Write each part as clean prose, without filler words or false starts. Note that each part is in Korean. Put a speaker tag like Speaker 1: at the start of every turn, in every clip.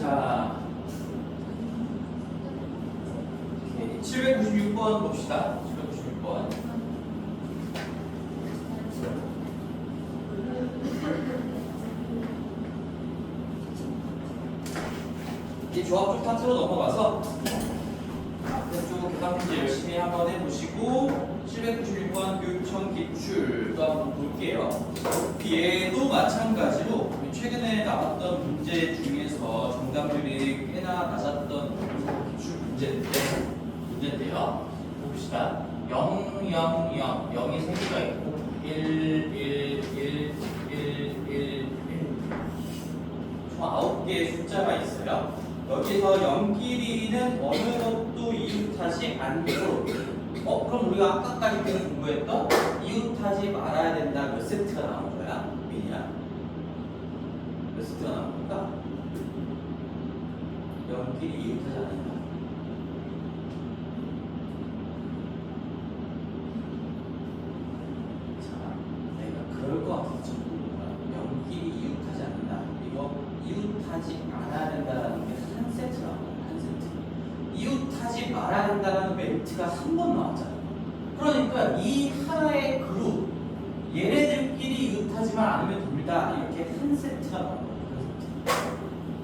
Speaker 1: 자, 796번 봅시다. 796번. 이 조합 쪽 파트로 넘어가서 쪽 계산 문제 열심히 한번 해보시고 796번 교육청 기출도 한번 볼게요. 얘도 마찬가지로 최근에 나왔던 문제 중에서 정답률이 꽤나 낮았던 기출 문제인데요. 봅시다. 0, 0, 0, 0이 3개가 있고 1, 1, 1, 1, 1, 1 총 9개의 숫자가 있어요. 여기서 0끼리는 어느 것도 이웃하지 않도록 그럼 우리가 아까까지 때는 공부했던 이웃하지 말아야 된다 몇 세트가 나온 거야? 민이야? 몇 세트가 나온 건가? 0끼리 이웃하지 않는다. 자, 내가 그럴 것 같아서 좀 궁금한 0끼리 이웃하지 않는다. 이거 이웃하지 말아야 된다라는 게 한 세트 나와요. 한 세트. 이웃하지 말아야 된다는 멘트가 한 번 나왔잖아요. 그러니까 이 하나의 그룹 얘네들끼리 이웃하지만 않으면 됩니다. 이렇게 한 세트가 나와요.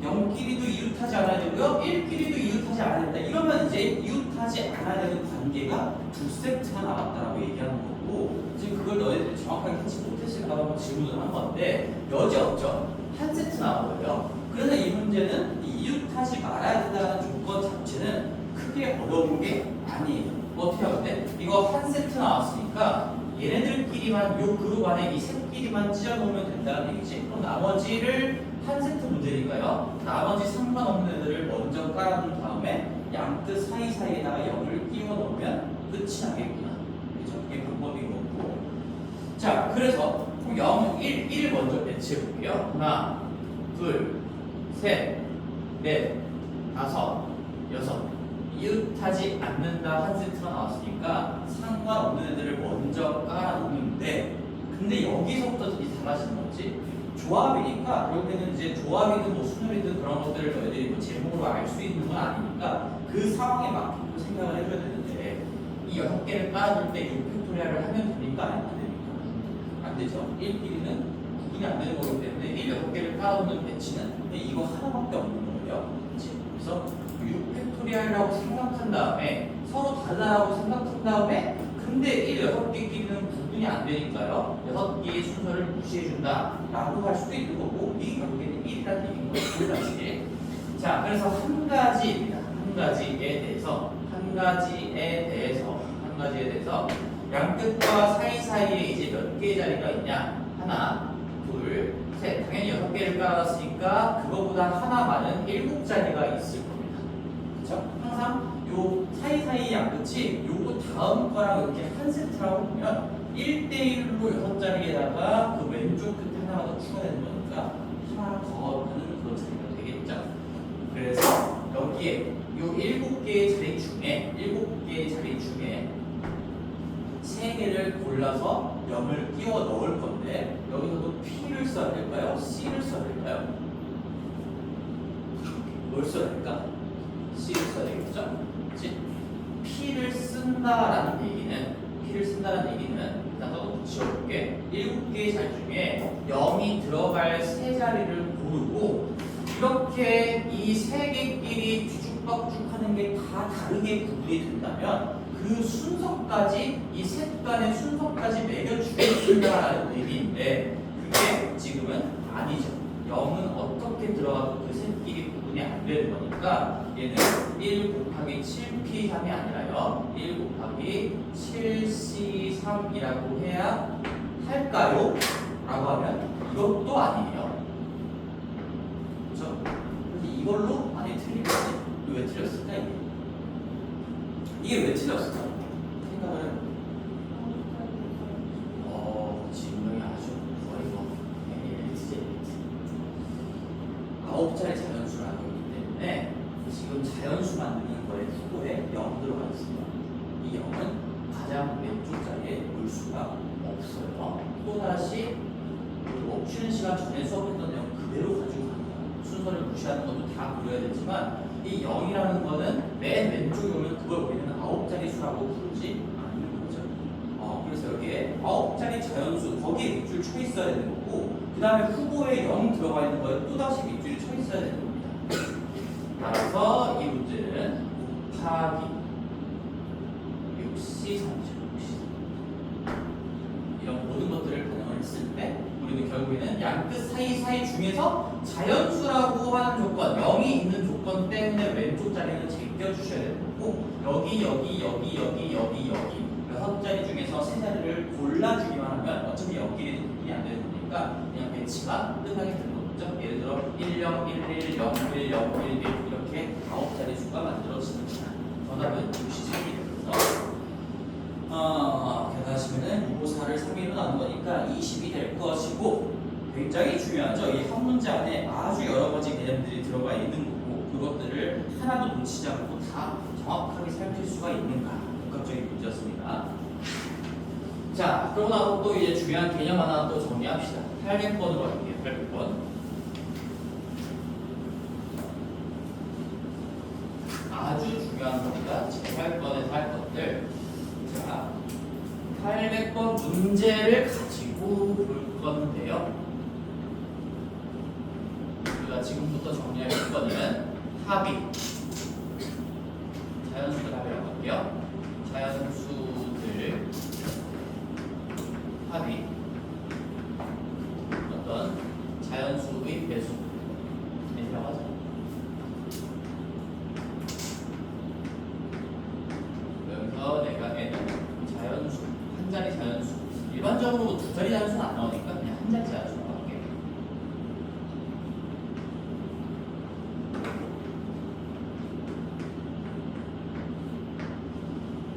Speaker 1: 0끼리도 이웃하지 않아야 되고요. 1끼리도 이웃하지 않아야 된다. 이러면 이제 이웃하지 않아야 되는 관계가 두 세트가 나왔다라고 얘기하는 거고, 지금 그걸 너희들이 정확하게 캐치 못했을까 봐 질문을 한 건데 여지없죠. 한 세트 나온 거예요. 그래서 이 문제는 이웃하지 말아야 된다는 조건 자체는 크게 어려운 게 아니에요. 어떻게 하면 돼? 이거 한 세트 나왔으니까 얘네들끼리만 요 그룹 안에 이 셋끼리만 찢어놓으면 된다는 얘기지. 그럼 나머지를 한 세트 문제니까요. 나머지 상관없는 애들을 먼저 깔아둔 다음에 양끝 사이사이에다가 0을 끼워 넣으면 끝이 나겠구나. 그렇죠? 이게 방법인 거고. 자, 그래서 0, 1, 1 먼저 배치해 볼게요. 하나, 둘, 셋, 넷, 다섯, 여섯. 이웃하지 않는다 한 세트가 나왔으니까 상관없는 애들을 먼저 깔아놓는데, 근데 여기서부터 되게 달라지는 거지. 조합이니까 결국에는 이제 조합이든 뭐 순열이든 그런 것들을 너희들이 뭐 제목으로 알 수 있는 건 아니니까 그 상황에 맞게 생각을 해줘야 되는데, 이 6개를 깔아줄 때 6팩토리얼을 하면 됩니까? 안 됩니까? 안 되죠. 1끼리는 구분이 안 되는 거기 때문에 이 6개를 깔아놓는 배치는 이거 하나밖에 없는 거예요. 그래서 6팩토리얼이라고 생각한 다음에 서로 다르다고 생각한 다음에 근데 6개끼리는 구분이 안 되니까요. 6개의 순서를 무시해준다 라고 할 수도 있는 거고, 이 결국에는 1이라는 얘기인 거예요. 다시. 자, 그래서 한 가지입니다. 한 가지에 대해서 양끝과 사이사이에 이제 몇 개의 자리가 있냐? 하나, 둘, 셋. 당연히 6개를 깔아놨으니까 그거보다 하나 많은 7자리가 있을 겁니다. 그렇죠? 항상 요 사이사이 양끝이 요거 다음 거랑 이렇게 한 세트라고 보면 1대1로 6자리에다가 그 왼쪽 끝에 하나가 더 추가되는 거니까 하나 더 하는 그런 자리가 되겠죠. 그래서 여기에 요 7개의 자리 중에 3개를 골라서 0을 끼워 넣을 건데, 여기서도 P를 써야 될까요? C를 써야 될까요? 뭘 써야 될까? C를 써야 되겠죠? 그치? P를 쓴다라는 얘기는 일단 너도 붙여볼게. 7개의 자리 중에 0이 들어갈 3자리를 고르고, 이렇게 이 3개끼리 뒤죽박죽 하는 게 다 다르게 구분이 된다면 그 순서까지, 이 셋 간의 순서까지 매겨주겠다라는 의미인데, 그게 지금은 아니죠. 0은 어떻게 들어가도 그 셋끼리 구분이 안 되는 거니까 얘는 1 곱하기 7p3이 아니라요 1 곱하기 7c3이라고 해야 할까요? 라고 하면 이것도 아니에요. 그렇죠? 그래서 이걸로 많이 틀리겠지? 왜 틀렸을까? 이게 왜 틀렸을까? 생각을 해볼게요. 질문이 아주 거의 뭐 엘리트지. 9자리 자연수를 하고 있기 때문에 지금 자연수 만드는 거에 수도에 0 들어가 있습니다. 이 0은 가장 왼쪽 자리에 올 수가 없어요. 또다시 쉬는 시간 전에 수업했던 내용 그대로 가지고 갑니다. 순서를 무시하는 것도 다 그려야 되지만 이 0이라는 거는 맨 왼쪽에 오면 그걸 우리는 9자리 수라고 부르지 않는 거죠. 그래서 여기에 9자리 자연수 거기에 밑줄 쳐 있어야 되는 거고 그 다음에 후보에 0 들어가 있는 거에 또다시 밑줄이 쳐 있어야 되는 겁니다. 따라서 이 문제는 곱하기 6C 30 이런 모든 것들을 반영을 했을 때 우리는 결국에는 양 끝 사이사이 중에서 자연수라고 하는 조건 0이 있는 조건 때문에 왼쪽 자리는 제껴주셔야 되는 거고 여기 6자리 중에서 3자리를 골라주기만 하면 어차피 옆끼리도 구분이 안 되는 거니까 그냥 배치가 끝나게 되는 거죠. 예를 들어 10, 11, 01, 01, 1 이렇게 9자리 수가 만들어집니다. 정답은 63이 되면서 계산하시면은 654를 3일로 나눈 거니까 20이 될 것이고 굉장히 중요하죠. 이 한 문제 안에 아주 여러 가지 개념들이 들어가 있는 거고 그것들을 하나도 놓치지 않고 다 정확하게 살필 수가 있는가 복합적인 문제였습니다. 자, 그러고 나서 또 이제 중요한 개념 하나 또 정리합시다. 800번으로 할게요. 800번. 아주 중요한 겁니다. 지금 800번에서 할 것들. 자, 800번 문제를 가지고 볼 건데요. 우리가 지금부터 정리할 거는 합의. 자연수들 합의라고 할게요. 자연수들 합의. 어떤 자연수의 배수. 이라고 하죠. 여기서 내가 N은 자연수, 한 자리 자연수. 일반적으로 두 자리 자연수는 안 나오니까 그냥 한 자리 자연수로 할게요.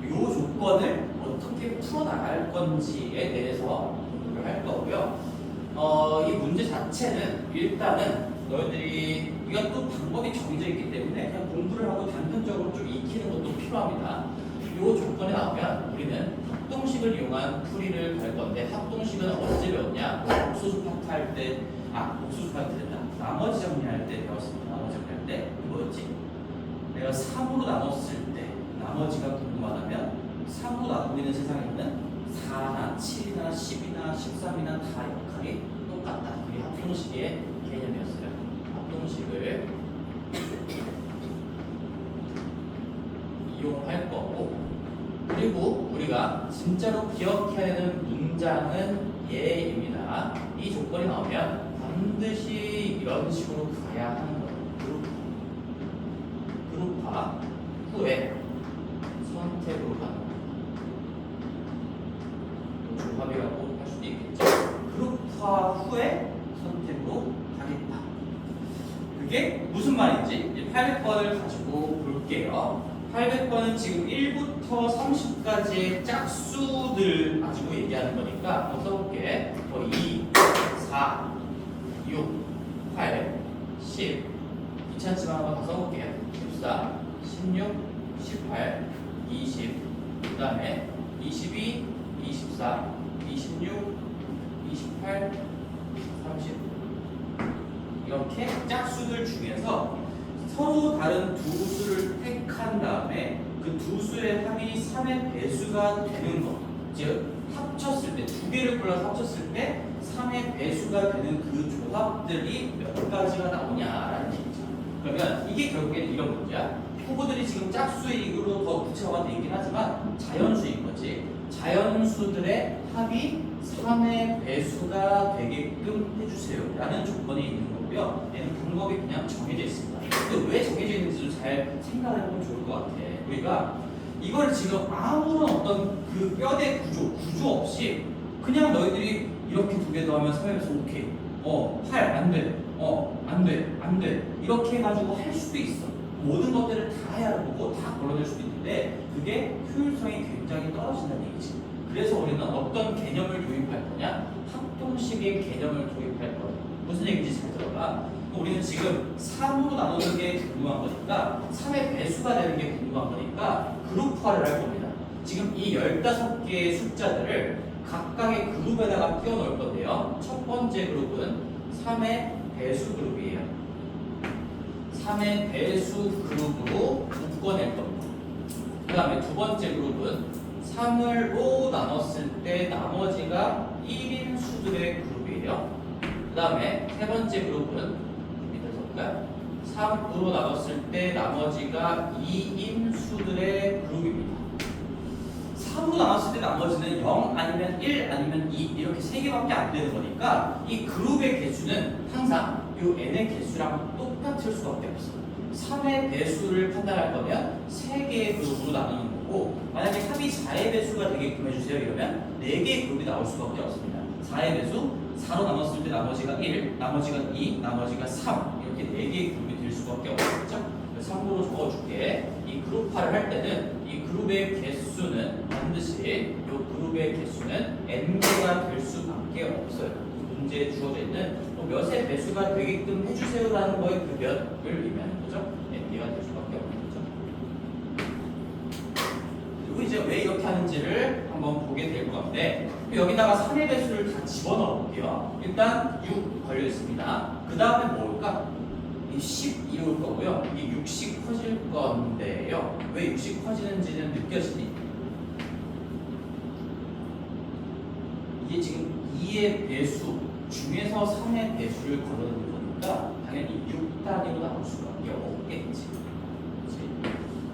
Speaker 1: 이 조건을 어떻게 풀어나갈 건지에 대해서 공부를 할 거고요. 이 문제 자체는 일단은 너희들이 이것도 방법이 정해져 있기 때문에 그냥 공부를 하고 단편적으로 좀 익히는 것도 필요합니다. 이 조건에 나오면 우리는 합동식을 이용한 풀이를 갈 건데 합동식은 언제 배웠냐? 옥수수 파트 할 때, 옥수수 파트 된다. 나머지 정리할 때 배웠습니다. 나머지 정리할 때 뭐였지? 내가 3으로 나눴을 때 나머지가 궁금하다면 3으로 나누는 세상에는 4나 7이나 10이나 13이나 다 역할이 똑같다. 그게 합동식의 개념이었어요. 합동식을 이용할 거고 그리고 우리가 진짜로 기억해야 되는 문장은 예입니다. 이 조건이 나오면 반드시 이런 식으로 가야 하는 거예요. 그룹화 후에 선택으로 가는 거예요. 조합이라고 할 수도 있겠죠. 그룹화 후에 선택으로 가겠다. 그게 무슨 말인지 800번을 가지고 볼게요. 800번은 지금 1부터 30까지의 짝수들 가지고 얘기하는 거니까 한번 써볼게. 2, 4, 6, 8, 10 귀찮지만 한번 다 써볼게요. 14, 16, 18, 20 그 다음에 22, 24, 26, 28, 30 이렇게 짝수들 중에서 서로 다른 두 수를 택한 다음에 그 두 수의 합이 3의 배수가 되는 것. 즉 합쳤을 때 두 개를 골라서 합쳤을 때 3의 배수가 되는 그 조합들이 몇 가지가 나오냐라는 얘기죠. 그러면 이게 결국에는 이런 문제야. 후보들이 지금 짝수익으로 더 구체화가 되긴 하지만 자연수인 거지. 자연수들의 합이 3의 배수가 되게끔 해주세요 라는 조건이 있는 거고요. 얘는 방법이 그냥 정해져 있습니다. 근데 왜 정해져 있는지 잘 생각을 해보면 좋을 것 같아. 우리가 이걸 지금 아무런 어떤 그 뼈대 구조 없이 그냥 너희들이 이렇게 두 개 더하면 3의 배수 오케이 8 안 돼 안 돼 이렇게 해가지고 할 수도 있어. 모든 것들을 다 해야 하고 다 걸러낼 수도 있는데 그게 효율성이 굉장히 떨어진다는 얘기지. 그래서 우리는 어떤 개념을 도입할 거냐? 합동식의 개념을 도입할 거야. 무슨 얘기인지 잘 들어봐. 우리는 지금 3으로 나누는 게 궁금한 거니까 3의 배수가 되는 게 궁금한 거니까 그룹화를 할 겁니다. 지금 이 15개의 숫자들을 각각의 그룹에다가 끼워 넣을 건데요. 첫 번째 그룹은 3의 배수 그룹이에요. 3의 배수 그룹으로 묶어낼 겁니다. 그 다음에 두 번째 그룹은 3을 5 나눴을 때 나머지가 1인 수들의 그룹이에요. 그 다음에 세 번째 그룹은 밑에서 볼까요? 3으로 나눴을 때 나머지가 2인 수들의 그룹입니다. 3으로 나눴을 때 나머지는 0 아니면 1 아니면 2 이렇게 세 개밖에 안 되는 거니까 이 그룹의 개수는 항상 이 n의 개수랑 똑같을 수밖에 없어요. 3의 배수를 판단할 거면 3개의 그룹으로 나누는 거고, 만약에 합이 4의 배수가 되게끔 해주세요 이러면 4개의 그룹이 나올 수밖에 없습니다. 4의 배수 4로 나눴을 때 나머지가 1, 나머지가 2, 나머지가 3 이렇게 4개의 그룹이 될 수밖에 없겠죠. 참고로 적어줄게. 이 그룹화를 할 때는 이 그룹의 개수는 반드시 이 그룹의 개수는 n개가 될 수밖에 없어요. 문제에 주어져 있는 몇의 배수가 되게끔 해주세요라는 거에 그 몇을 의미하는 거죠. n개가 될 수밖에 없는 거죠. 그리고 이제 왜 이렇게 하는지를 한번 보게 될 것 같은데, 여기다가 3의 배수를 다 집어넣어 볼게요. 일단 6 걸려 있습니다. 그 다음에 뭘까? 10 이올 거고요. 이게 60 커질 건데요. 왜 60 커지는지는 느껴지니? 이게 지금 2의 배수 중에서 3의 배수를 걸어놓은 거니까 당연히 6 단위로 나올 수밖에 없겠지.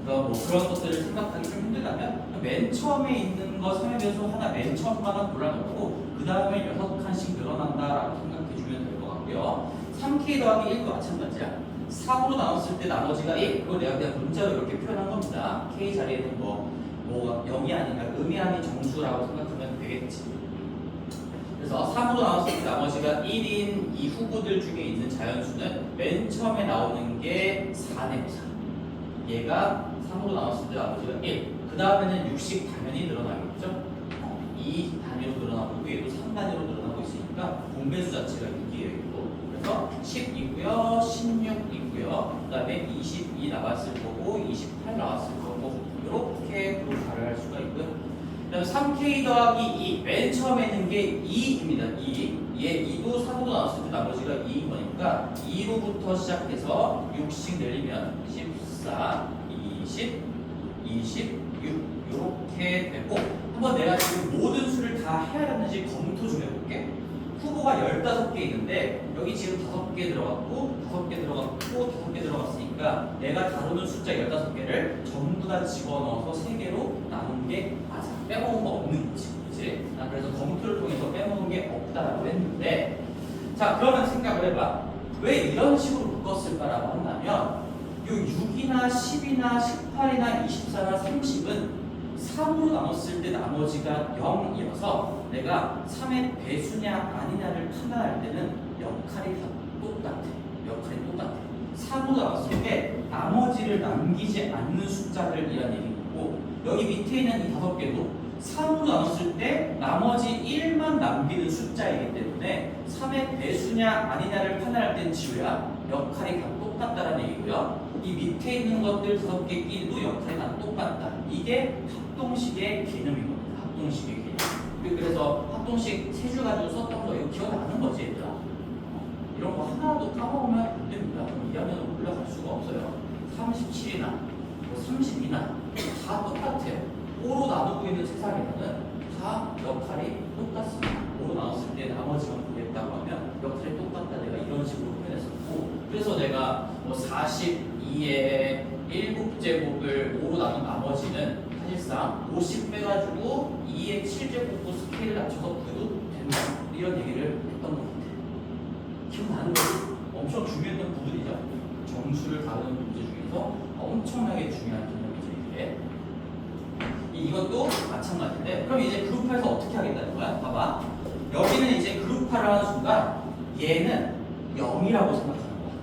Speaker 1: 뭐 그런 것들을 생각하기 좀 힘들다면 맨 처음에 있는 거 3의 배수 하나 맨 처음만 골라놓고 그 다음에 6칸씩 늘어난다라고 생각해주면 될 것 같고요. 3k 더하기 1도 마찬가지야. 3으로 나눴을 때 나머지가 1. 그걸 내가 그냥 문자로 이렇게 표현한 겁니다. k 자리에는 뭐가 0이 아니라 의미하는 정수라고 생각하면 되겠지. 그래서 3으로 나눴을 때 나머지가 1인 이 후보들 중에 있는 자연수는 맨 처음에 나오는 게 4네요. 4. 얘가 3으로 나눴을 때 나머지가 1. 그 다음에는 60 당연히 늘어나겠죠. 2 단위로 늘어나고 얘도 3 단위로 늘어나고 있으니까 공배수 자체가 6이에요. 그래서 10이고요, 16이고요, 그 다음에 22 나왔을 거고, 28 나왔을 거고, 이렇게 그룹화를 할 수가 있고요. 그 다음에 3k 더하기 2, 맨 처음에 있는 게 2입니다. 2. 얘 2도 3으로 나왔을 때 나머지가 2인 거니까 2로부터 시작해서 6씩 내리면 14, 20, 26 이렇게 되고, 한번 내가 지금 모든 수를 다 해야하는지 검토 좀 해볼게. 후보가 15개 있는데 여기 지금 5개 들어갔고 5개 들어갔고 5개 들어갔으니까 내가 다루는 숫자 15개를 전부 다 집어넣어서 3개로 나눈 게 맞아. 빼먹은 거 없는 거지. 그치? 나 그래서 검토를 통해서 빼먹은 게 없다라고 했는데, 자 그러면 생각을 해봐. 왜 이런 식으로 묶었을까라고 한다면 요 6이나 10이나 18이나 24나 30은 3으로 나눴을 때 나머지가 0이어서 내가 3의 배수냐 아니냐를 판단할 때는 역할이 다 똑같아. 역할이 똑같아. 3으로 나눴을 때 나머지를 남기지 않는 숫자를 이란 얘기인 거고, 여기 밑에 있는 이 5개도 3으로 나눴을 때 나머지 1만 남기는 숫자이기 때문에 3의 배수냐 아니냐를 판단할 땐 지우야 역할이 다 똑같다는 얘기고요. 이 밑에 있는 것들 5개끼리도 역할이 다 똑같다. 이게 합동식의 개념인 겁니다. 합동식의 개념. 그래서 합동식 세 줄 가지고 썼던 거 이거 기억나는 거지 얘들아. 이런 거 하나도 까먹으면 안 됩니다. 그럼 2학년은 올라갈 수가 없어요. 37이나 32나 다 똑같아요. 5로 나누고 있는 세상에서는 다 역할이 똑같습니다. 5로 나눴을 때 나머지만 구했다고 하면 역할이 똑같다. 내가 이런 식으로 표현했었고, 그래서 내가 42의 7제곱을 5로 나눈 나머지는 사실상 50 빼가지고 2의 7제곱도 스케일을 낮춰서 구해도 된다. 이런 얘기를 했던 것 같아요. 기억나는 거지? 엄청 중요했던 부분이죠. 정수를 다루는 문제 중에서 엄청나게 중요한 개념이죠. 이게. 이것도 마찬가지인데, 그럼 이제 그룹화해서 어떻게 하겠다는 거야? 봐봐. 여기는 이제 그룹화를 하는 순간 얘는 0이라고 생각하는 거야.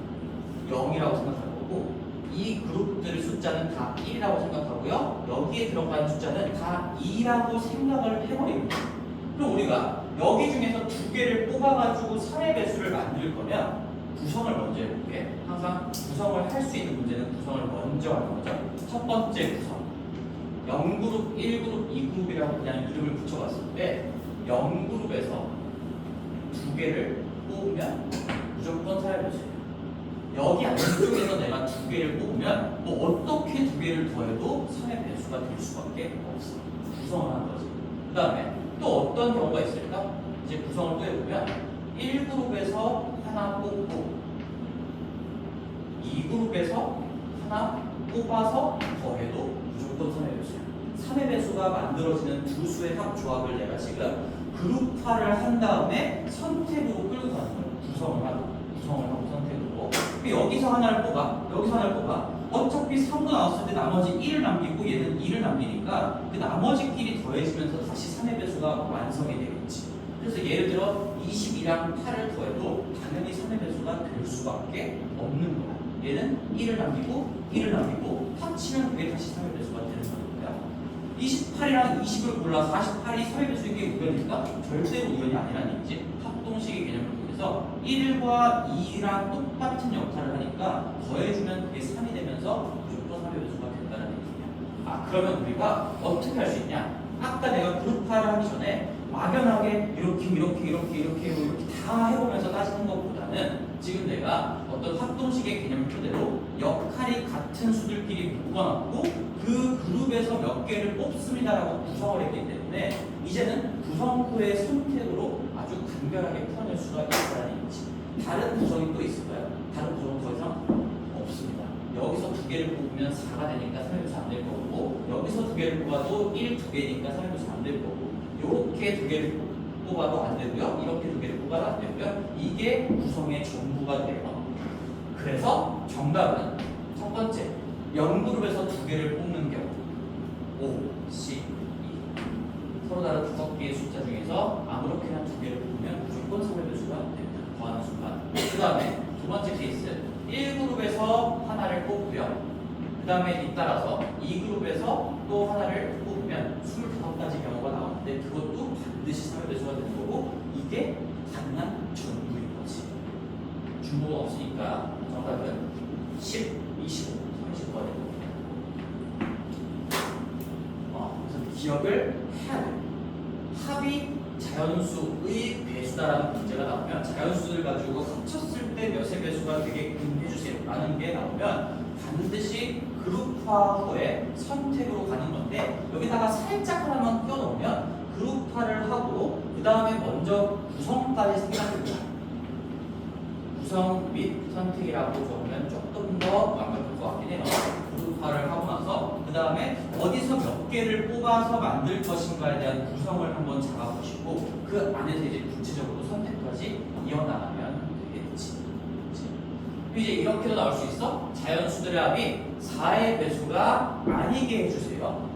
Speaker 1: 0이라고 생각하는 거고, 이 그룹들의 숫자는 다 1이라고 생각하고요. 여기에 들어가는 숫자는 다 2라고 생각을 해버리는 거야. 그럼 우리가 여기 중에서 2개를 뽑아가지고 3의 배수를 만들 거면 구성을 먼저 해볼게. 항상 구성을 할 수 있는 문제는 구성을 먼저 하는 거죠. 첫 번째 구성. 0그룹, 1그룹, 2그룹이라고 그냥 이름을 붙여봤을 때 0그룹에서 2개를 뽑으면 무조건 3의 배수예요. 여기 안쪽에서 내가 두 개를 뽑으면 뭐 어떻게 두 개를 더해도 3의 배수가 될 수밖에 없어. 구성을 하는 거지. 그 다음에 또 어떤 경우가 있을까? 이제 구성을 또 해보면 1그룹에서 하나 뽑고 2그룹에서 하나 뽑아서 더해도 무조건 3의 배수야. 3의 배수가 만들어지는 두 수의 합조합을 내가 지금 그룹화를 한 다음에 선택으로 끌고 가는 거야. 구성을 하고 선택으로. 여기서 하나를 뽑아. 여기서 하나를 뽑아. 어차피 3도 나왔을 때 나머지 1을 남기고 얘는 2를 남기니까 그 나머지끼리 더해지면서 다시 3의 배수가 완성이 되겠지. 그래서 예를 들어 22랑 8을 더해도 당연히 3의 배수가 될 수밖에 없는 거야. 얘는 1을 남기고 1을 남기고 합치면 그게 다시 3의 배수가 되는 거니까 28이랑 20을 골라 48이 3의 배수이게 우연일까? 절대로 우연이 아니라는 얘기지. 합동식의 개념을 통해서 1과 2랑 똑같은 역할을 하니까 더해주면 그게 3이 되면서 무조건 3의 배수가 된다는 얘기야. 아, 그러면 우리가 어떻게 할 수 있냐? 아까 내가 그룹화를 하기 전에 막연하게 이렇게 다 해보면서 따지는 것보다는 지금 내가 어떤 합동식의 개념 토대로 역할이 같은 수들끼리 묶어놨고 그 그룹에서 몇 개를 뽑습니다라고 구성을 했기 때문에 이제는 구성 후의 선택으로 아주 간결하게 풀어낼 수가 있다는 얘기지. 다른 구성이 또 있을까요? 다른 구성은 더 이상 없습니다. 여기서 두 개를 뽑으면 4가 되니까 3의 배수 안 될 거고 여기서 두 개를 뽑아도 1, 2개니까 3의 배수 안 될 거고 이렇게 두 개를 뽑아도 안 되고요. 이렇게 두 개를 뽑아도 안 되고요. 이게 구성의 전부가 돼요. 그래서 정답은 첫 번째 0그룹에서 두 개를 뽑는 경우 5, 10, 2 서로 다른 5개의 숫자 중에서 아무렇게나 두 개를 뽑으면 무조건 3의 배수가 됩니다. 더하는 순간. 그 다음에 두 번째 케이스 1그룹에서 하나를 뽑고요. 그 다음에 잇따라서 2그룹에서 또 하나를 뽑으면 25가지 경우가 나오는데 그것도 반드시 3의 배수가 되는 거고 이게 가능한 전부인 거지. 중복은 없으니까 정답은 10, 25, 35가 되고 그래서 기억을 해야 돼. 합이 자연수의 배수다라는 문제가 나오면 자연수를 가지고 합쳤을 때 몇의 배수가 되게끔 해주세요 라는 게 나오면 반드시 그룹화 후에 선택으로 가는 건데 여기다가 살짝 하나만 껴놓으면 그룹화를 하고 그 다음에 먼저 구성까지 생각합니다. 구성 및 선택이라고 적으면 조금 더 완벽할 것 같긴 해요. 그룹화를 하고 나서 그 다음에 어디서 몇 개를 뽑아서 만들 것인가에 대한 구성을 한번 잡아보시고 그 안에서 이제 구체적으로 선택까지 이어나가면 되겠지. 이제 이렇게도 나올 수 있어. 자연수들의 합이 4의 배수가 아니게 해주세요.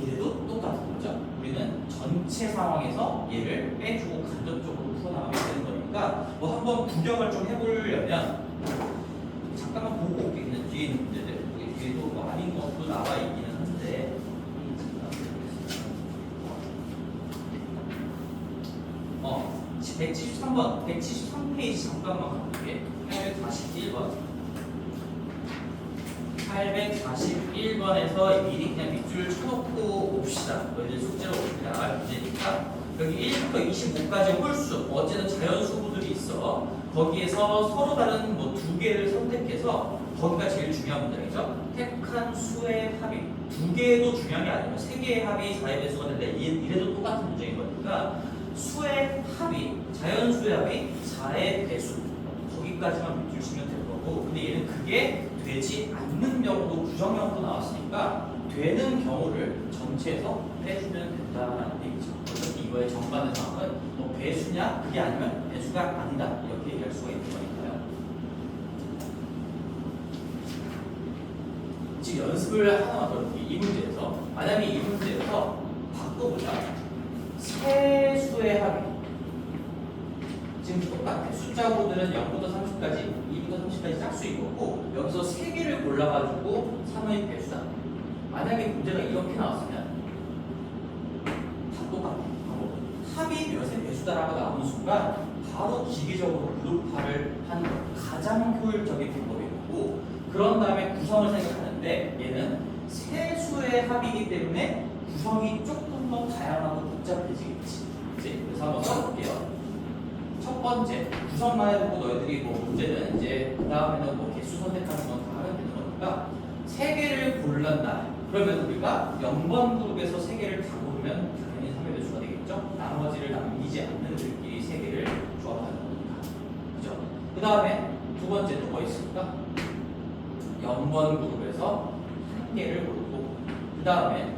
Speaker 1: 이래도 똑같은 거죠. 우리는 전체 상황에서 얘를 빼주고 간접적으로 풀어나가게 되는 거니까 뭐 한번 구경을 좀 해보려면 잠깐만 보고 올게. 그냥 뒤에 있는 문제들 뒤에도 뭐 아닌 것도 나와 있기는 한데 173번 173페이지 잠깐만 가볼게. 841번 841번에서 미리 그냥 밑줄을 쳐놓고 봅시다. 너희들 숙제로 옵니다. 문제니까 여기 1부터 25까지 홀수 어쨌든 자연수들이 있어. 거기에서 서로 다른 뭐 두 개를 선택해서 거기가 제일 중요한 문제죠. 택한 수의 합이 두 개도 중요한 게 아니고 세 개의 합이 4의 배수가 되는데 이래도 똑같은 문제인 거니까 수의 합이 자연수의 합이 4의 배수 거기까지만 밑줄 치면 될 거고 근데 얘는 그게 되지 않는 경우도 부정형도 나왔으니까 되는 경우를 전체에서 빼주면 된다는 얘기죠. 그래서 이거의 정반대 상황은 뭐 배수냐 그게 아니면 배수가 아니다 이렇게 얘기할 수가 있는 거니까요. 지금 연습을 하나만 더 해볼게요. 이 문제에서 만약에 이 문제에서 바꿔보자. 세 수의 합이 지금 똑같아. 숫자 코드는 0부터 30까지, 2부터 30까지 짝수인 거고 여기서 3개를 골라가지고 3의 배수다. 만약에 문제가 이렇게 나왔으면 다 똑같아. 합이 몇의 배수다라고 나오는 순간 바로 기계적으로 그룹화를 한 가장 효율적인 방법이고 그런 다음에 구성을 생각하는데 얘는 세 수의 합이기 때문에 구성이 조금 더 다양하고 복잡해지겠지. 그래서 한번 써볼게요. 첫 첫 번째 구성만 해두고 너희들이 뭐 문제는 이제 그 다음에는 뭐 개수 선택하는 건 다 하면 되는 거니까 세 개를 골랐다. 그러면 우리가 0번 그룹에서 세 개를 다 고르면 당연히 3의 배수가 되겠죠. 나머지를 남기지 않는 들끼리 세 개를 조합하는 거니까. 그죠? 그 다음에 두 번째 또 뭐 있습니까? 0번 그룹에서 한 개를 고르고 그 다음에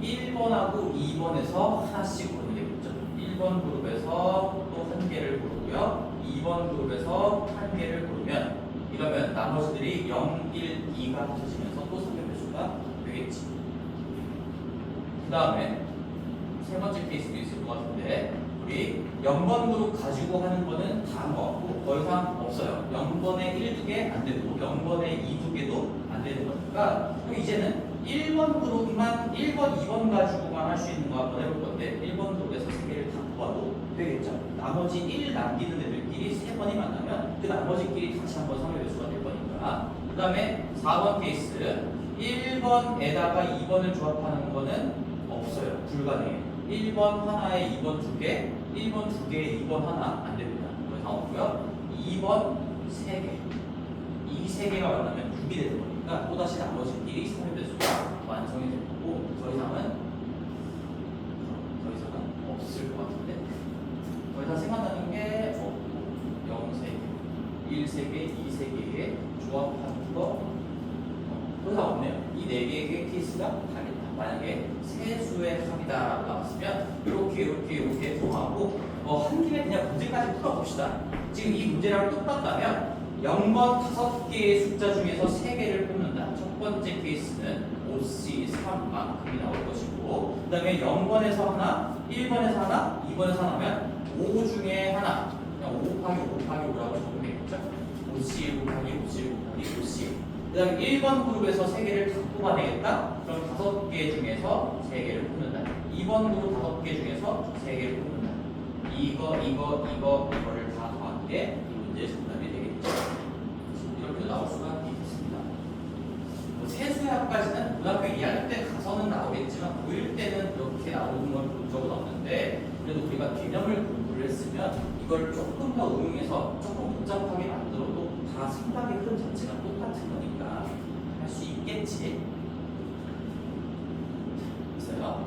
Speaker 1: 1번하고 2번에서 하나씩 고르면 되겠죠. 1번 그룹에서 또 한 개를 고르고요. 2번 그룹에서 한 개를 고르면 이러면 나머지들이 0, 1, 2가 합쳐지면서 또 3의 배수가 되겠지. 그 다음에 세 번째 케이스도 있을 것 같은데 우리 0번 그룹 가지고 하는 거는 다 한 것 같고 더 이상 없어요. 0번에 1, 2개 안 되고 0번에 2, 2개도 안 되는 거니까 그럼 이제는 1번 그룹만 1번, 2번 가지고만 할 수 있는 거 한번 해볼 건데 1번 그룹에서 3개를 다 뽑아도 되겠죠. 나머지 1 남기는 애들끼리 3번이 만나면 그 나머지끼리 다시 한번 3의 배수가 될 거니까 그 다음에 4번 케이스 1번에다가 2번을 조합하는 거는 없어요. 불가능해요. 1번 하나에 2번 2개 1번 2개에 2번 하나 안 됩니다. 더 이상 없고요. 2번 3개 이 3개가 만나면 6이 되는 거니까 또다시 나머지끼리 3의 배수가 완성이 될 거고 더 이상은 없을 것 같은데 더 이상 생각나는 게 없고 0 3개 1 3개 2 3개의 조합하는 거 더 이상 없네요. 이 4개의 케이스가 다르다. 만약에 세수의 합이다라고 나왔으면 이렇게 통하고 한 김에 그냥 문제까지 풀어봅시다. 지금 이 문제랑 똑같다면 0번 5개의 숫자 중에서 3개를 뽑는다. 첫 번째 케이스는 OC 3만큼이 나올 것이고 그 다음에 0번에서 하나, 1번에서 하나, 2번에서 하나면 5 중에 하나 그냥 5 곱하기 5 곱하기 5라고 적으면 되겠죠. OC 곱하기 OC 곱하기 OC 그 다음에 1번 그룹에서 3개를 다 뽑아내겠다? 그럼 5개 중에서 3개를 뽑는다. 2번 그룹 5개 중에서 3개를 뽑는다. 이거를 다 더한 게 이 문제의 정답이 되겠죠. 이렇게 나올 수가 있겠습니다. 뭐 세수학까지는 고등학교 2학년 때 가서는 나오겠지만 고1 때는 이렇게 나오는 걸 본 적은 없는데 그래도 우리가 개념을 공부를 했으면 이걸 조금 더 응용해서 조금 복잡하게 만들어도 다 생각의 흐름 자체가 똑같은 거니까 할 수 있겠지. 있어요.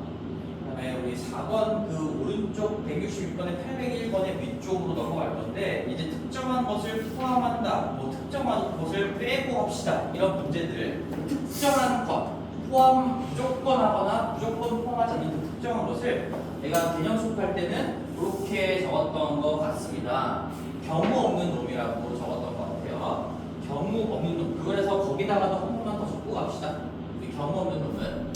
Speaker 1: 그 다음에 우리 4번 그 오른쪽 166번에 801번의 위쪽으로 넘어갈 건데 이제 특정한 것을 포함한다, 뭐 특정한 것을 빼고 합시다. 이런 문제들 특정한 것 포함 무조건 하거나 무조건 포함하지 않는 그 특정한 것을 내가 개념 수업할 때는 이렇게 적었던 것 같습니다. 경우 없는 놈이라고 적었던 것 같아요. 경우 없는 놈. 그래서 거기다가도 한 번만 더 적고 갑시다. 우리 경우 없는 놈은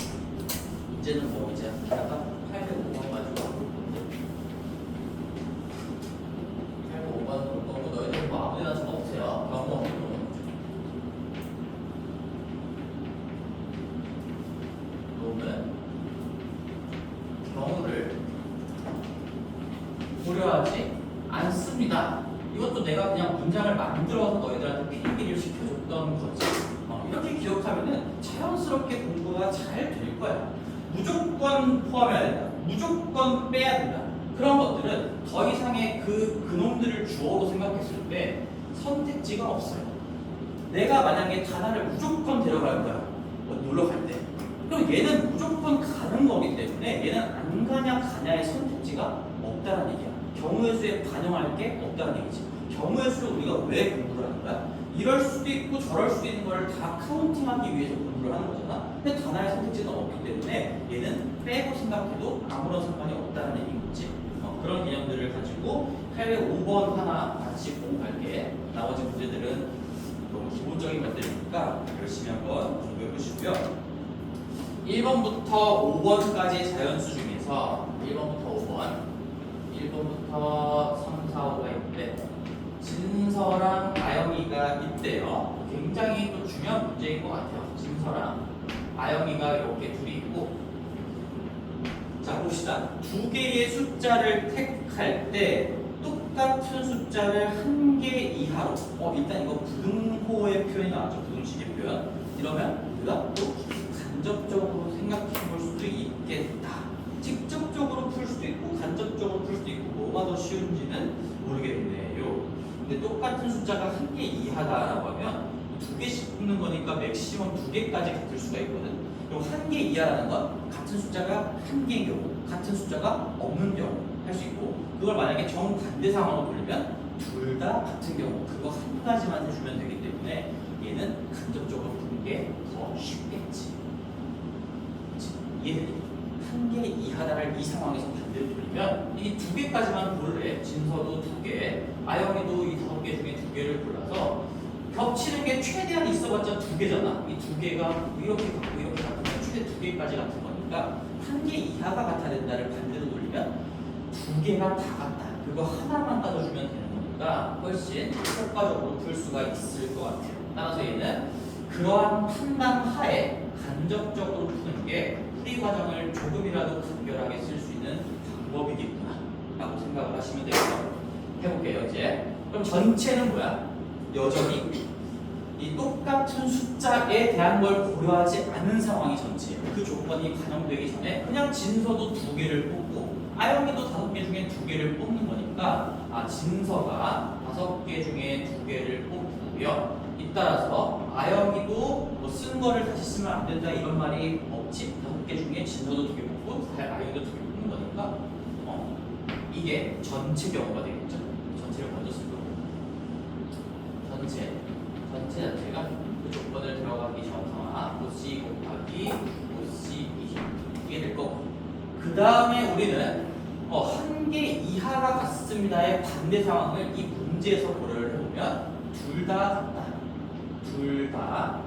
Speaker 1: 이제는 뭐 이제 하다가 805번 가지고 볼 건데 805번 볼 거고 너희들 뭐 아무데나 적어보세요. 경우 없는 놈. 놈은 경우를 고려하지 않습니다. 이것도 내가 그냥 문장을 만들어서 너희들한테 필기를 시켜줬던 거지. 이렇게 기억하면은 자연스럽게 공부가 잘 될 거야. 무조건 포함해야 된다. 무조건 빼야 된다. 그런 것들은 더 이상의 그놈들을 주어로 생각했을 때 선택지가 없어요. 내가 만약에 하나를 무조건 데려갈 거야. 놀러 갈 때. 그럼 얘는 무조건 가는 거기 때문에 얘는 안 가냐 가냐의 선택지가 없다는 얘기야. 경우의 수에 반영할 게 없다는 얘기지. 경우의 수를 우리가 왜 공부를 하는 거야? 이럴 수도 있고 저럴 수도 있는 걸 다 카운팅하기 위해서 공부를 하는 거잖아. 근데 하나의 선택지는 없기 때문에 얘는 빼고 생각해도 아무런 상관이 없다는 얘기겠지. 그런 개념들을 가지고 805번 하나 같이 공부할게. 나머지 문제들은 너무 기본적인 것들이니까 열심히 한번 공부해 보시고요. 1번부터 5번까지 자연수 중에서 1번부터 5번 1번부터 3, 4, 5가 있는데 진서랑 아영이가 있대요. 굉장히 또 중요한 문제인 것 같아요. 진서랑 아영이가 이렇게 둘이 있고 자 봅시다. 두 개의 숫자를 택할 때 똑같은 숫자를 한 개 이하로 일단 이거 부등호의 표현이 나왔죠. 부등식의 표현. 이러면 우리가 또 간접적으로 생각해 볼 수도 있겠다. 직접적으로 풀 수도 있고 간접적으로 풀 수도 있고 뭐가 더 쉬운지는 모르겠네요. 근데 똑같은 숫자가 한 개 이하다라고 하면 두 개씩 푸는 거니까 맥시멈 두 개까지 같을 수가 있거든. 그럼 한 개 이하라는 건 같은 숫자가 한 개인 경우, 같은 숫자가 없는 경우 할 수 있고, 그걸 만약에 정반대 상황으로 돌리면 둘 다 같은 경우 그거 한 가지만 해주면 되기 때문에 얘는 간접적으로 푸는 게 더 쉽겠지. 얘는 한 개 이하다를 이 상황에서 반대로 돌리면 이 두 개까지만 고르래. 진서도 두 개, 아영이도 이 다섯 개 중에 두 개를 골라서 겹치는 게 최대한 있어봤자 두 개잖아. 이 두 개가 이렇게 같고 이렇게 같으면 최대 두 개까지 같은 거니까 한 개 이하가 같아야 된다를 반대로 돌리면 두 개가 다 같다. 그거 하나만 따져주면 되는 거니까 훨씬 효과적으로 풀 수가 있을 것 같아요. 따라서 얘는 그러한 판단 하에 간접적으로 푸는 게 풀이 과정을 조금이라도 간결하게 쓸 수 있는 방법이겠구나 라고 생각을 하시면 되겠죠. 해볼게요 이제. 그럼 전체는 뭐야? 여전히 이 똑같은 숫자에 대한 걸 고려하지 않은 상황이 전체예요. 그 조건이 반영되기 전에 그냥 진서도 두 개를 뽑고 아영이도 다섯 개 중에 두 개를 뽑는 거니까 진서가 다섯 개 중에 두 개를 뽑고요. 잇따라서 아영이도 뭐 쓴 거를 다시 쓰면 안 된다 이런 말이 없지. 다섯 개 중에 진서도 두 개 뽑고 아영이도 두 개 뽑는 거니까 이게 전체 경우가 되겠죠. 전체를 먼저 쓸 거고 전체 자체가 그 조건을 들어가기 전 상황 OC 곱하기 OC20 이게 될 거고, 그 다음에 우리는 한 개 이하가 같습니다의 반대 상황을 이 문제에서 고려를 해보면 둘 다 같다. 둘 다 같다.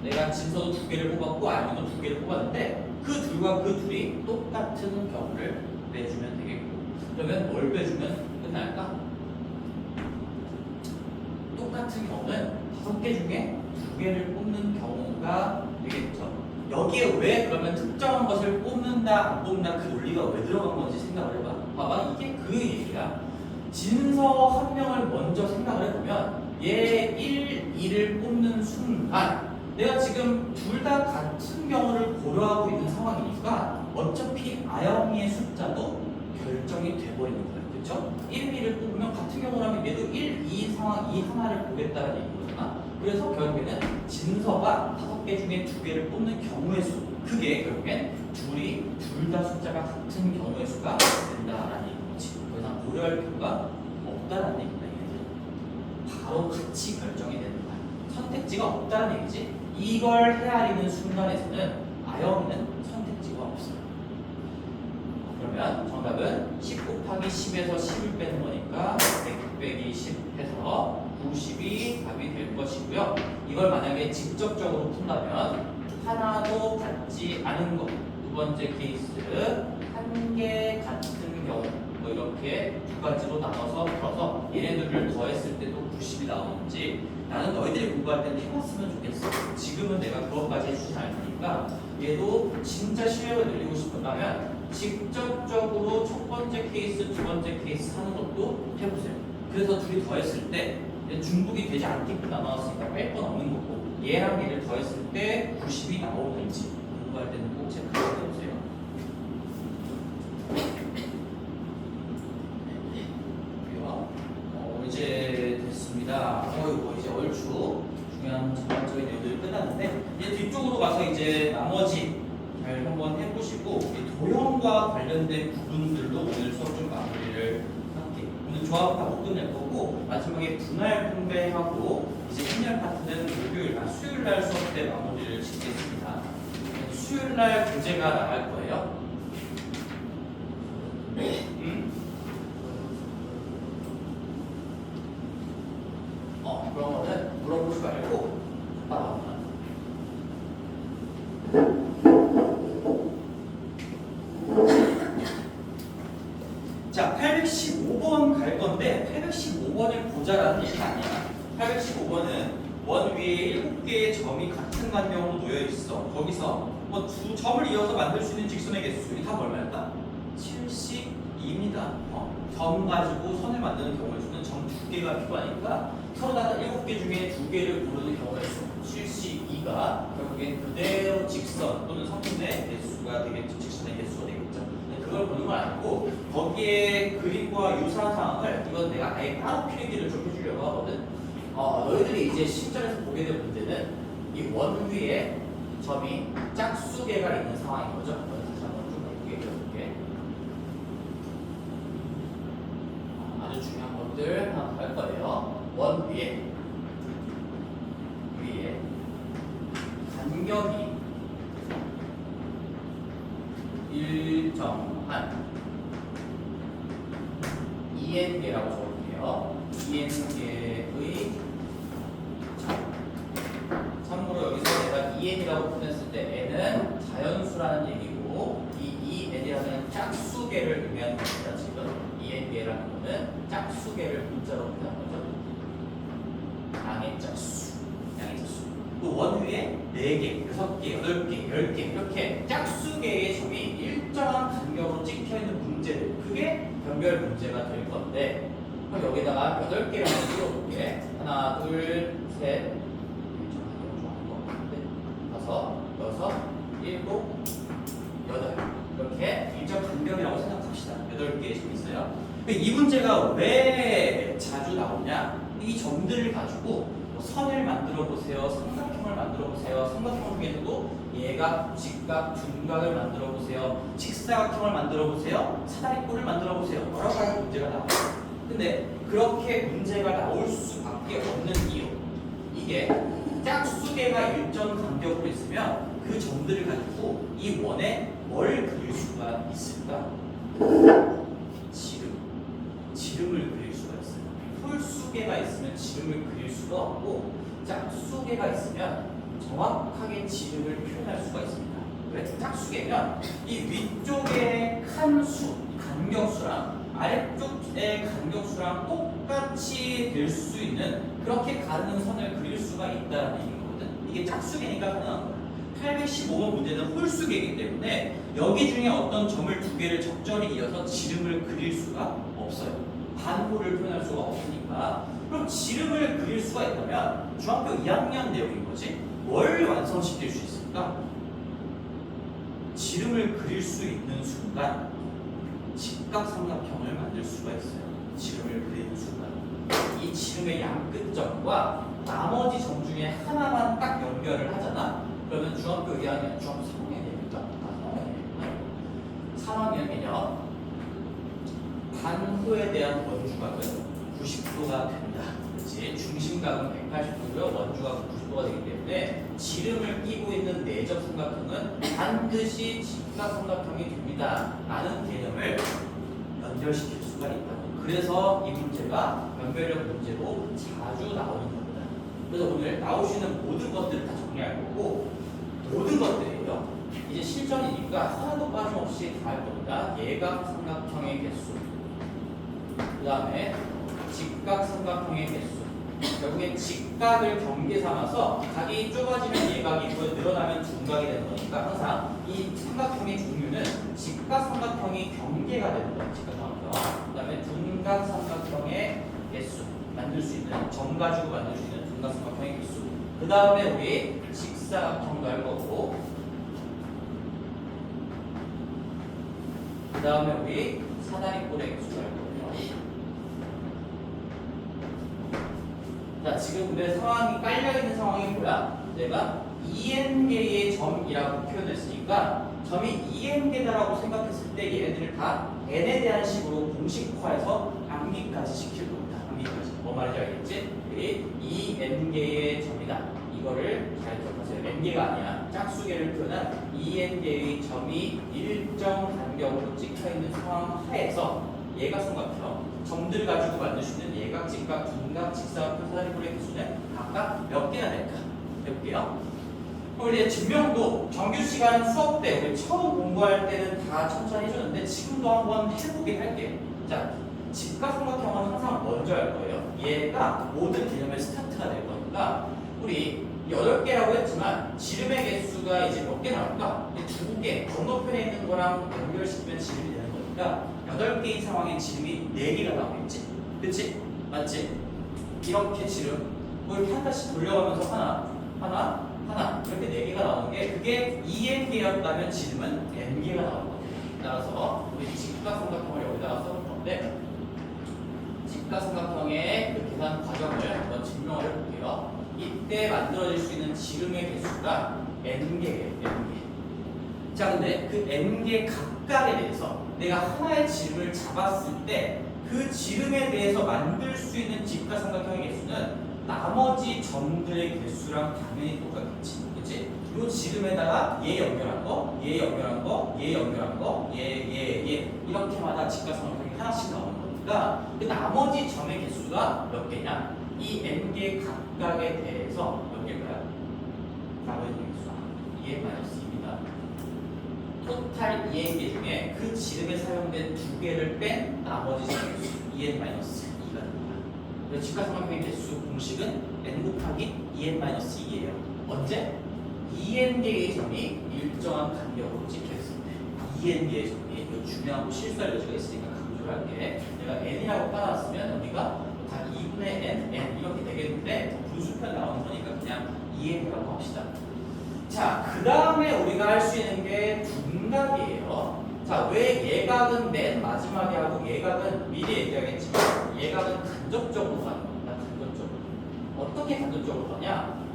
Speaker 1: 내가 진서도 두 개를 뽑았고 아영이도 두 개를 뽑았는데 그 둘과 그 둘이 똑같은 경우를 내주면 되겠고, 그러면 뭘 빼주면 끝날까? 똑같은 경우는 다섯 개 중에 두 개를 뽑는 경우가 되겠죠. 여기에 왜 그러면 특정한 것을 뽑는다 안 뽑는다 그 논리가 왜 들어간 건지 생각을 해봐. 봐봐, 이게 그 얘기야. 진서 한 명을 먼저 생각을 해보면 얘 1, 2를 뽑는 순간 내가 지금 둘 다 같은 경우를 고려하고 있는 상황이니까 어차피 아영이의 숫자도 결정이 돼버리는 거야. 그렇죠? 1, 2를 뽑으면 같은 경우라면 얘도 1, 2 상황 이 하나를 보겠다는 얘기거잖아. 그래서 결국에는 진서가 다섯 개 중에 두 개를 뽑는 경우의 수, 그게 결국엔 둘 다 숫자가 같은 경우의 수가 된다라는 얘기지. 더 이상 고려할 필요가 없다라는 얘기다. 얘는 바로 같이 결정이 되는 거야. 선택지가 없다는 얘기지. 이걸 헤아리는 순간에서는 아영이는 선택지가 없어요. 그러면 정답은 10 곱하기 10에서 10을 빼는 거니까 100 빼기 10 해서 90이 답이 될 것이고요. 이걸 만약에 직접적으로 푼다면 하나도 같지 않은 것, 두 번째 케이스 한 개 같은 경우 뭐 이렇게 두 가지로 나눠서 풀어서 얘네들을 더했을 때도 90이 나오는지 나는 너희들이 공부할 때는 해봤으면 좋겠어. 지금은 내가 그것까지 해주지 않을 테니까 얘도 진짜 실력을 늘리고 싶다면 직접적으로 첫 번째 케이스, 두 번째 케이스 하는 것도 해보세요. 그래서 둘이 더했을 때 중복이 되지 않게끔 나눠놨으니까 뺄 건 없는 거고 얘랑 얘를 더했을 때 90이 나오는지 공부할 때는 꼭 체크해 보세요. 이제 됐습니다. 이제 얼추 중요한 전반적인 내용들이 끝났는데 이제 뒤쪽으로 가서 이제 나머지 잘 한번 해보시고 도형과 관련된 부분들로 오늘 수업 좀 마무리를 할게요. 오늘 조합 다 못 끝낼 거고 마지막에 분할 분배하고 이제 1년 파트는 수요일 날 수업 때 마무리를 짓겠습니다. 수요일 날 교재가 나갈 거예요. 그런 거는 물어보지 말고 따라와. 자, 815번 갈 건데 815번을 보자라는 얘기가 아니야. 815번은 원 위에 7개의 점이 같은 간격으로 놓여 있어. 거기서 뭐 두 점을 이어서 만들 수 있는 직선의 개수, 이 답 얼마였다? 72입니다. 점 가지고 선을 만드는 경우의 수는 점 2개가 필요하니까 서로다가 7개 중에 2개를 고르는 경우가 있어. 72가 결국엔 그대로 직선 또는 성분의 개수가 되겠죠. 직선의 개수가 되겠죠. 그걸 보는 건 아니고 거기에 그림과 유사한 상황을 이건 내가 아예 따로 필기를 좀 해주려고 하거든. 너희들이 이제 실전에서 보게 될 문제는 이 원 위에 점이 짝수개가 있는 상황인 거죠. 다시 한번 좀 예쁘게 그려볼게. 아주 중요한 것들 하나 더 할 거예요. 원 위에 간격이 일정한 EN계라고 적을게요. EN계의 참고로 여기서 내가 EN이라고 표현했을 때 N은 자연수라는 얘기고 이 EN이라는 짝수계를 의미하는 겁니다. 지금 EN계라는 거는 짝수계를 문자로 표현한 거죠. 양의 짝수. 또 원 위에 4개, 6개, 8개, 10개 이렇게 짝수계의 점이 일정한 간격으로 찍혀있는 문제들 그게 변별 문제가 될 건데 그럼 여기다가 8개를 한번 찍어볼게. 하나, 둘, 셋, 5, 6, 7, 8 이렇게 일정 간격이라고 생각합시다. 8개의 점이 있어요. 이 문제가 왜 자주 나오냐? 이 점들을 가지고 선을 만들어 보세요. 삼각형을 만들어 보세요. 삼각형 중에서도 예각, 직각, 둔각을 만들어 보세요. 직사각형을 만들어 보세요. 사다리꼴을 만들어 보세요. 여러 가지 문제가 나와요. 근데 그렇게 문제가 나올 수밖에 없는 이유. 이게 짝수계가 일정 간격으로 있으면 그 점들을 가지고 이 원에 뭘 그릴 수가 있을까? 지름을 그릴 수가 있어요. 홀수계가 있으면 지름을 그릴 수가 없고 짝수계가 있으면 정확하게 지름을 표현할 수가 있습니다. 왜? 짝수계면 이 위쪽의 칸수, 간격수랑 아래쪽의 간격수랑 똑같이 될 수 있는 그렇게 가르는 선을 그릴 수가 있다는 얘기거든. 이게 짝수계니까 가능한 거야. 815번 문제는 홀수계이기 때문에 여기 중에 어떤 점을 2개를 적절히 이어서 지름을 그릴 수가 없어요. 반호를 표현할 수가 없으니까. 그럼 지름을 그릴 수가 있다면 중학교 2학년 내용인 거지. 뭘 완성시킬 수 있을까? 지름을 그릴 수 있는 순간 직각삼각형을 만들 수가 있어요. 지름을 그리는 순간 이 지름의 양끝점과 나머지 점 중에 하나만 딱 연결을 하잖아. 그러면 중학교 2학년, 중학교 3학년이니까 3학년 개념 반호에 대한 원주각은 90도가 된다. 그렇지? 중심각은 180도고요. 원주각은 90도가 되기 때문에 지름을 끼고 있는 내적 삼각형은 반드시 직각삼각형이 됩니다. 라는 개념을 연결시킬 수가 있다고. 그래서 이 문제가 변별력 문제로 자주 나오는 겁니다. 그래서 오늘 나오시는 모든 것들을 다 정리할 거고 모든 것들이에요. 이제 실전이니까 하나도 빠짐없이 다 할 겁니다. 예각 삼각형의 개수 그 다음에 직각삼각형의 개수 결국엔 직각을 경계 삼아서 각이 좁아지면 예각이고 늘어나면 둔각이 되는 거니까 항상 이 삼각형의 종류는 직각삼각형이 경계가 되는 거예요. 직각삼각형 그 다음에 둔각삼각형의 개수 만들 수 있는 점 가지고 만들 수 있는 둔각삼각형의 개수 그 다음에 우리 직사각형도 할 거고 그 다음에 우리 사다리꼴의 개수도 할 거예요. 자, 지금 근데 상황이 깔려있는 상황이 뭐야? 내가 EN계의 점이라고 표현했으니까 점이 EN계다라고 생각했을 때 얘네들을 다 N에 대한 식으로 공식화해서 암기까지 시킬 겁니다. 암기까지. 뭐 말인지 알겠지? EN계의 점이다. 이거를 잘 기억하세요. N계가 아니야. 짝수계를 표현한 EN계의 점이 일정 간격으로 찍혀있는 상황 하에서 예각 삼각형 점들을 가지고 만들 수 있는 예각, 직각, 둔각, 직사각형, 사다리꼴의 개수는 각각 몇 개나 될까? 해볼게요. 그럼 우리 증명도 정규 시간 수업 때 우리 처음 공부할 때는 다 천천히 해줬는데 지금도 한번 해보게 할게요. 자, 직각삼각형은 항상 먼저 할 거예요. 얘가 모든 개념의 스타트가 될 거니까 우리 8개라고 했지만 지름의 개수가 이제 몇 개 나올까? 2개 건너편에 있는 거랑 연결시키면 지름이 되는 거니까 8개의 상황에 지름이 4개가 나오겠지? 그치? 맞지? 이렇게 지름 뭐 이렇게 한 가지 돌려가면서 하나 이렇게 4개가 나오는 게 그게 2n개였다면 지름은 n개가 나오는 거예요. 따라서 우리 직각삼각형을 여기다가 써볼 건데 직각삼각형의 그 계산 과정을 한번 증명을 해볼게요. 이때 만들어질 수 있는 지름의 개수가 n개예요. n개. 자, 근데 그 n개 각각에 대해서 내가 하나의 지름을 잡았을 때 그 지름에 대해서 만들 수 있는 직각삼각형의 개수는 나머지 점들의 개수랑 당연히 똑같겠지. 그치? 이 지름에다가 얘 연결한 거, 얘 연결한 거, 얘 연결한 거, 얘 이렇게마다 직각삼각형이 하나씩 나오는 거니까 그 나머지 점의 개수가 몇 개냐? 이 n개 각각에 대해서 몇 개일까요? 나머지 개수가 2n-2입니다. 토탈 2n개 중에 그 지름에 사용된 2개를 뺀 나머지 개수 2n-2가 됩니다. 그래서 직각삼각형의 개수 공식은 n 곱하기 2n-2예요. 언제? 2n개의 점이 일정한 간격으로 찍혀있습니다. 2n개의 점이 이거 중요하고 실수할 여지가 있으니까 강조를 할게. 내가 n이라고 따라왔으면 여기가 다 2분의 n 이렇게 되겠는데 분수편 나오는 거니까 그냥 2n이라고 합시다. 자, 그 다음에 우리가 할 수 있는 게 둔각이에요. 자, 왜 예각은 맨 마지막에 하고 예각은 미리 얘기하겠지만 예각은 간접적으로 가는 겁니다. 간접적으로. 어떻게 간접적으로 가냐?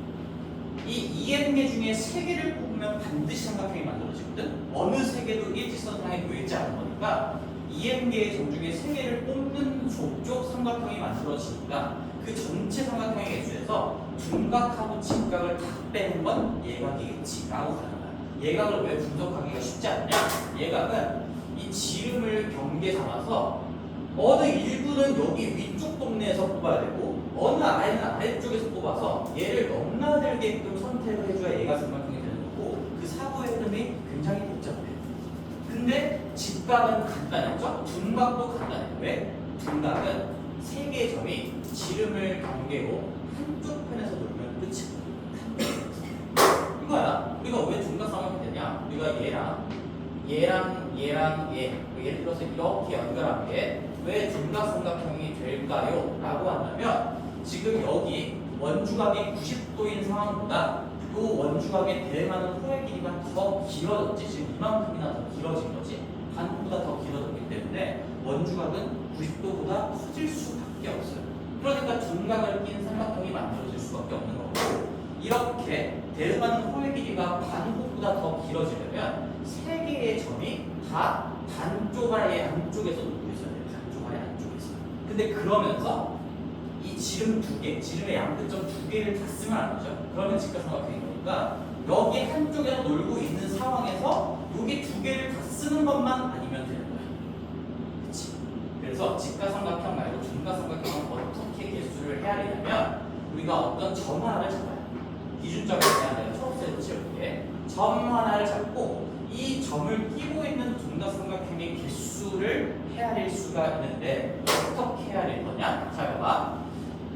Speaker 1: 이 2n개 중에 3개를 뽑으면 반드시 삼각형이 만들어지거든. 어느 3개도 일직선상에 놓여있지 않은 거니까 2n개의 점 중에 3개를 뽑는 족족 삼각형이 만들어지니까 그 전체 삼각형의 개수에서 둔각하고 직각을 다 빼는 건 예각이겠지라고 가는 거야. 예각을 왜 분석하기가 쉽지 않냐? 예각은 이 지름을 경계 삼아서 어느 일부는 여기 위쪽 동네에서 뽑아야 되고 어느 아래는 아래쪽에서 뽑아서 얘를 넘나들게끔 선택을 해줘야 예각 삼각형이 되는 거고 그 사고의 흐름이 굉장히 복잡해. 근데 직각은 간단했죠? 둔각도 간단해요. 왜? 둔각은 3개의 점이 지름을 경계로 한쪽 편에서 놓으면 끝이거든. 이거야. 우리가 왜 둔각삼각형이 되냐? 우리가 얘랑 예를 들어서 이렇게 연결한 게 왜 둔각삼각형이 될까요? 라고 한다면 지금 여기 원주각이 90도인 상황보다 이 원주각에 대응하는 호의 길이가 더 길어졌지. 지금 이만큼이나 더 길어진 거지. 반보다 더 길어졌기 때문에 원주각은 90도보다 커질 수밖에 없어요. 그러니까 둔각을 낀 삼각형이 만들어질 수밖에 없는 거고 이렇게 대응하는 호의 길이가 반복보다 더 길어지려면 3개의 점이 다 반쪽 아래 안쪽에서 놓고 있어야 돼요. 반쪽 아래 안쪽에서. 근데 그러면서 이 지름 2개, 지름의 양끝점 2개를 다 쓰면 안 되죠. 그러면 직각삼각형인 거니까 여기 한쪽에서 놀고 있는 상황에서 여기 2개를 다 쓰는 것만 아니면 되는 거야. 그치? 그래서 직각삼각형 말고 둔각삼각형은 어떻게 개수를 헤아리냐면 우리가 어떤 점 하나를 잡아요. 기준점에 대한 내가 초록색으로 채울게. 점 하나를 잡고 이 점을 끼고 있는 둔각삼각형의 개수를 헤아릴 수가 있는데 어떻게 헤아릴 거냐? 자, 봐봐.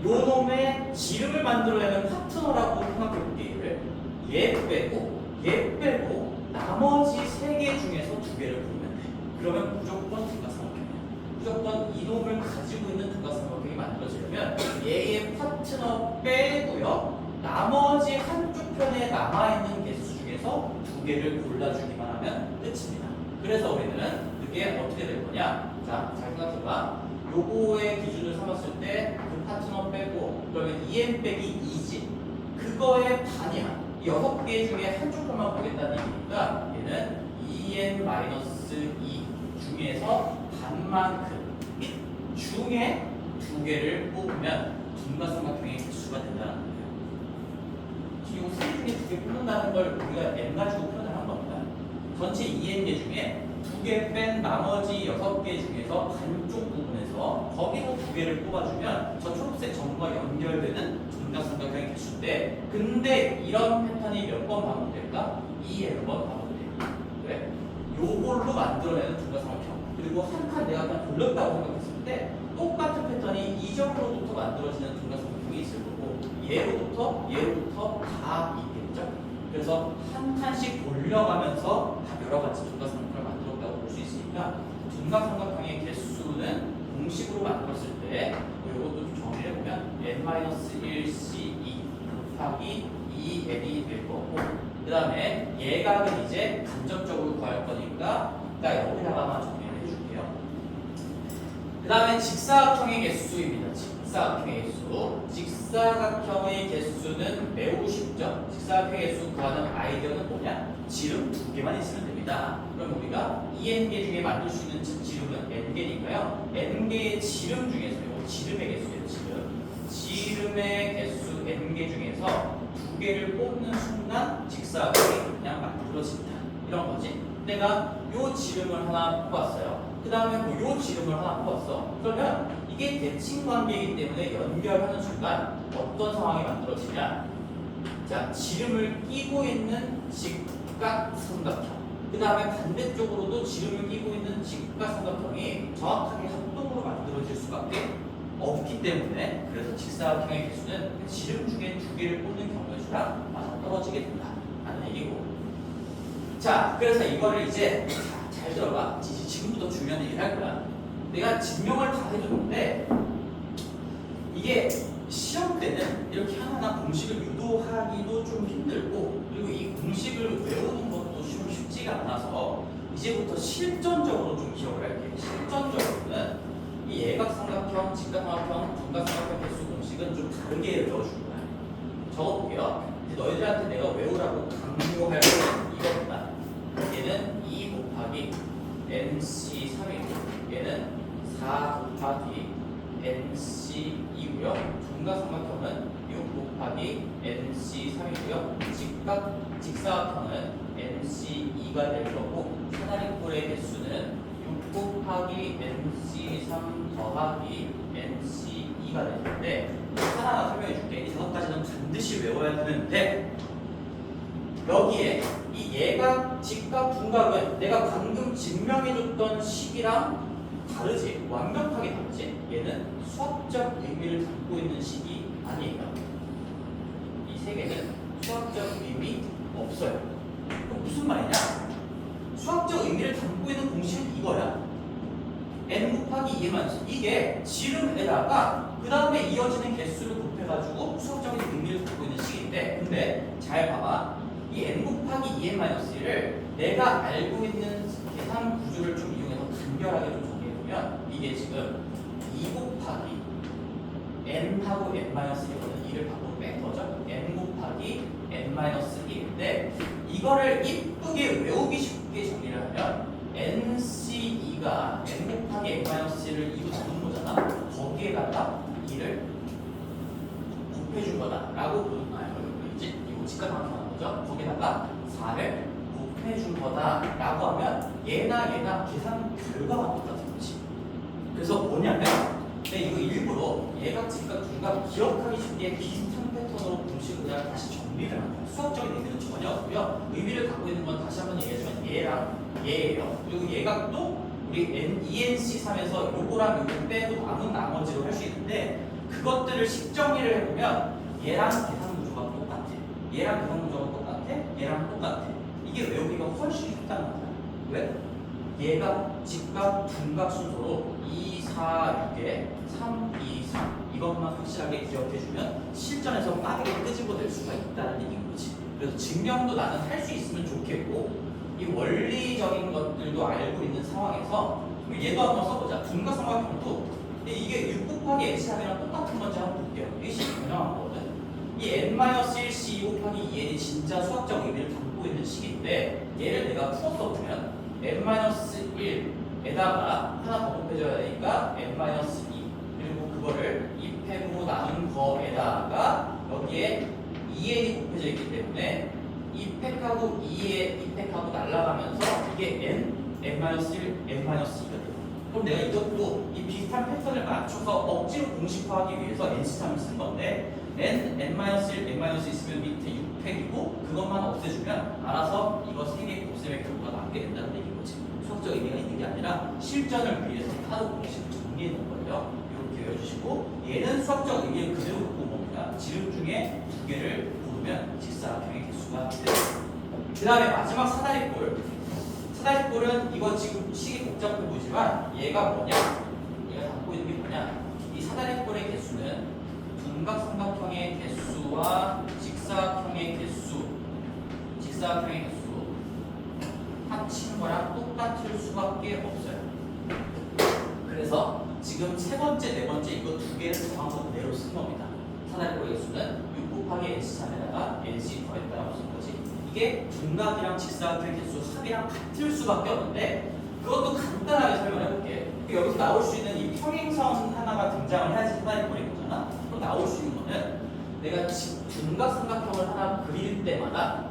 Speaker 1: 요 놈의 지름을 만들어내는 파트너라고 생각해볼게. 얘 빼고 나머지 3개 중에서 2개를 보면 돼. 그러면 무조건 둔각삼각형이야. 무조건 이놈을 가지고 있는 둔각삼각형이 만들어지려면 얘의 파트너 빼고요. 나머지 한쪽 편에 남아있는 개수 중에서 2개를 골라주기만 하면 끝입니다. 그래서 우리는 그게 어떻게 될 거냐? 자, 잘 생각해봐. 요거의 기준을 삼았을 때 그 파트너 빼고 그러면 2n 빼기 2지. 그거의 반이야. 6개 중에 한쪽 편만 보겠다는 얘기니까 얘는 2n-2 중에서 반만큼 중에 2개를 뽑으면 둔각삼각형의 개수가 된다는 거예요. 이 3개 중에 2개 뽑는다는 걸 우리가 n 가지고 표현을 한 겁니다. 전체 2n개 중에 2개 뺀 나머지 6개 중에서 반쪽 부분에서 거기로 2개를 뽑아주면 저 초록색 점과 연결되는 둔각삼각형의 개수인데 근데 이런 패턴이 몇 번 반복될까? 2n 번 반복돼요. 그래? 요걸로 만들어내는 둔각삼각형. 그리고 한 칸 내가 그냥 돌렸다고 생각했을 때 똑같은 패턴이 이 점으로부터 만들어지는 둔각삼각형이 있을 거고 얘로부터 다 있겠죠? 그래서 한 칸씩 돌려가면서 다 여러 가지 둔각삼각형을 만들었다고 볼 수 있으니까 둔각삼각형의 개수는 공식으로 만들었을 때 이것도 좀 n-1c2 곱하기 2n이 될 거고, 그 다음에 예각은 이제 간접적으로 구할 거니까 여기다가만 정리를 해줄게요. 그 다음에 직사각형의 개수입니다. 직사각형의 개수. 직사각형의 개수는 매우 쉽죠. 직사각형의 개수 구하는 아이디어는 뭐냐? 지름 2개만 있으면 됩니다. 그럼 우리가 2n개 중에 만들 수 있는 지름은 n개니까요. n개의 지름 중에서, 이거 지름의 개수예요. 지름의 개수 n개 중에서 2개를 뽑는 순간 직사각형이 그냥 만들어진다. 이런 거지. 내가 요 지름을 하나 뽑았어요. 그 다음에 요 지름을 하나 뽑았어. 그러면 이게 대칭 관계이기 때문에 연결하는 순간 어떤 상황이 만들어지냐? 자, 지름을 끼고 있는 직각삼각형. 그 다음에 반대쪽으로도 지름을 끼고 있는 직각삼각형이 정확하게 합동으로 만들어질 수밖에 없기 때문에, 그래서 직사각형의 개수는 지름 중에 2개를 뽑는 경우의 수랑 맞아떨어지게 된다 라는 얘기고. 자, 그래서 이거를 이제 잘 들어봐. 지금부터 중요한 얘기를 할 거야. 내가 증명을 다 해줬는데 이게 시험 때는 이렇게 하나하나 공식을 유도하기도 좀 힘들고, 그리고 이 공식을 외우는 것도 좀 쉽지가 않아서 이제부터 실전적으로 좀 기억을 할게요. 실전적으로는 이 예각삼각형, 직각삼각형, 둔각삼각형 개수 공식은 좀 다르게 외워줄 거야. 적어볼게요. 이제 너희들한테 내가 외우라고 강요할 거는 이겁니다. 얘는 2 곱하기 nc3이고 얘는 4 곱하기 nc2고요. 둔각삼각형은 6 곱하기 nc3이고요. 직사각형은 nc2가 될 거고, 사다리꼴의 개수는 6 곱하기 nc3 더하기 nc2가 될 텐데, 하나하나 설명해 줄게. 이 5가지는 반드시 외워야 되는데, 여기에 이 예각, 직각, 둔각은 내가 방금 증명해줬던 식이랑 다르지? 완벽하게 다르지? 얘는 수학적 의미를 담고 있는 식이 아니에요. 이 세 개는 수학적 의미 없어요. 그럼 무슨 말이냐? 수학적 의미를 담고 있는 공식은 이거야. n 곱하기 2만 이게 지름에다가 그 다음에 이어지는 개수를 곱해가지고 수학적인 의미를 담고 있는 식인데, 근데 잘 봐봐. 이 n 곱하기 2n-1을 내가 알고 있는 계산 구조를 좀 이용해서 간결하게 좀 정리해보면, 이게 지금 2 곱하기 n하고 n-1이거든. 2를 밖으로 뺀 거죠. n 곱하기 n-1인데, 이거를 이쁘게 외우기 쉽게 정리를 하면 nc2가 n 곱하기 n-1을 2로 나눈 거잖아. 거기에다가 2를 곱해준 거다 라고 보는 거야. 이제 이거 직각삼각형 하는 거죠. 거기다가 4를 곱해준 거다 라고 하면 얘나 계산 결과가 똑같은 거지. 그래서 뭐냐면, 이거 일부러 예각, 직각, 둔각 기억하기 쉽게 비슷한 패턴으로 공식을 그냥 다시 정리를 하는 거야. 수학적인 의미는 전혀 없고요. 의미를 갖고 있는 건 다시 한번 얘기하지만 얘랑 얘예요. 그리고 예각도 우리 ENC3에서 요거랑 요거 빼고 남은 나머지로 할 수 있는데, 그것들을 식정리를 해보면 얘랑 계산 구조가 똑같아. 얘랑 계산 구조가 똑같아. 얘랑 똑같아. 이게 외우기가 훨씬 쉽다는 거야. 왜? 예각, 직각, 둔각 순서로 2, 4, 6에 3, 2, 3 이것만 확실하게 기억해주면 실전에서 빠르게 끄집어낼 수가 있다는 얘기인 거지. 그래서 증명도 나는 할 수 있으면 좋겠고, 이 원리적인 것들도 알고 있는 상황에서 얘도 한번 써보자. 둔각삼각형도 이게 6 곱하기 nc3이랑 똑같은 건지 한번 볼게요. 이게 실제 변형한 거거든. 이 n-1c 2 곱하기 2n이 진짜 수학적 의미를 담고 있는 식인데, 얘를 내가 풀어서 보면 n-1에다가 하나 더 곱해줘야 되니까 n-2, 그리고 그거를 2팩으로 나눈 거에다가 여기에 2n이 곱해져 있기 때문에 2팩하고 2팩하고 날아가면서 이게 n-1, n-2가 돼요. 그럼 내가 이것도 이 비슷한 패턴을 맞춰서 억지로 공식화하기 위해서 nc3을 쓴 건데, n-1, n-2 있으면 밑에 6팩이고 그것만 없애주면 알아서 이거 3개 곱셈의 결과가 남게 된다는 얘기인 거지. 수학적 의미가 있는 게 아니라 실전을 위해서 따로 공식을 정리해 놓은 거예요. 이렇게 외워주시고, 얘는 수학적 의미를 그대로 갖고 뭡니까? 지름 중에 2개를 고르면 직사각형의 개수가 돼요. 그 다음에 마지막 사다리꼴. 사다리꼴은 이거 지금 식이 복잡해 보이지만 얘가 뭐냐? 얘가 담고 있는 게 뭐냐? 이 사다리꼴의 개수는 둔각 틀어옵니다. 사다리꼴의 개수는 6 곱하기 NC3에다가 NC 더했다라고 쓴 거지. 이게 둔각이랑 직사각형의 개수 합이랑 같을 수밖에 없는데 그것도 간단하게 설명해 볼게. 여기서 나올 수 있는 이 평행선 하나가 등장을 해야지 사다리꼴이 거잖아. 그럼 나올 수 있는 거는 내가 둔각 삼각형을 하나 그릴 때마다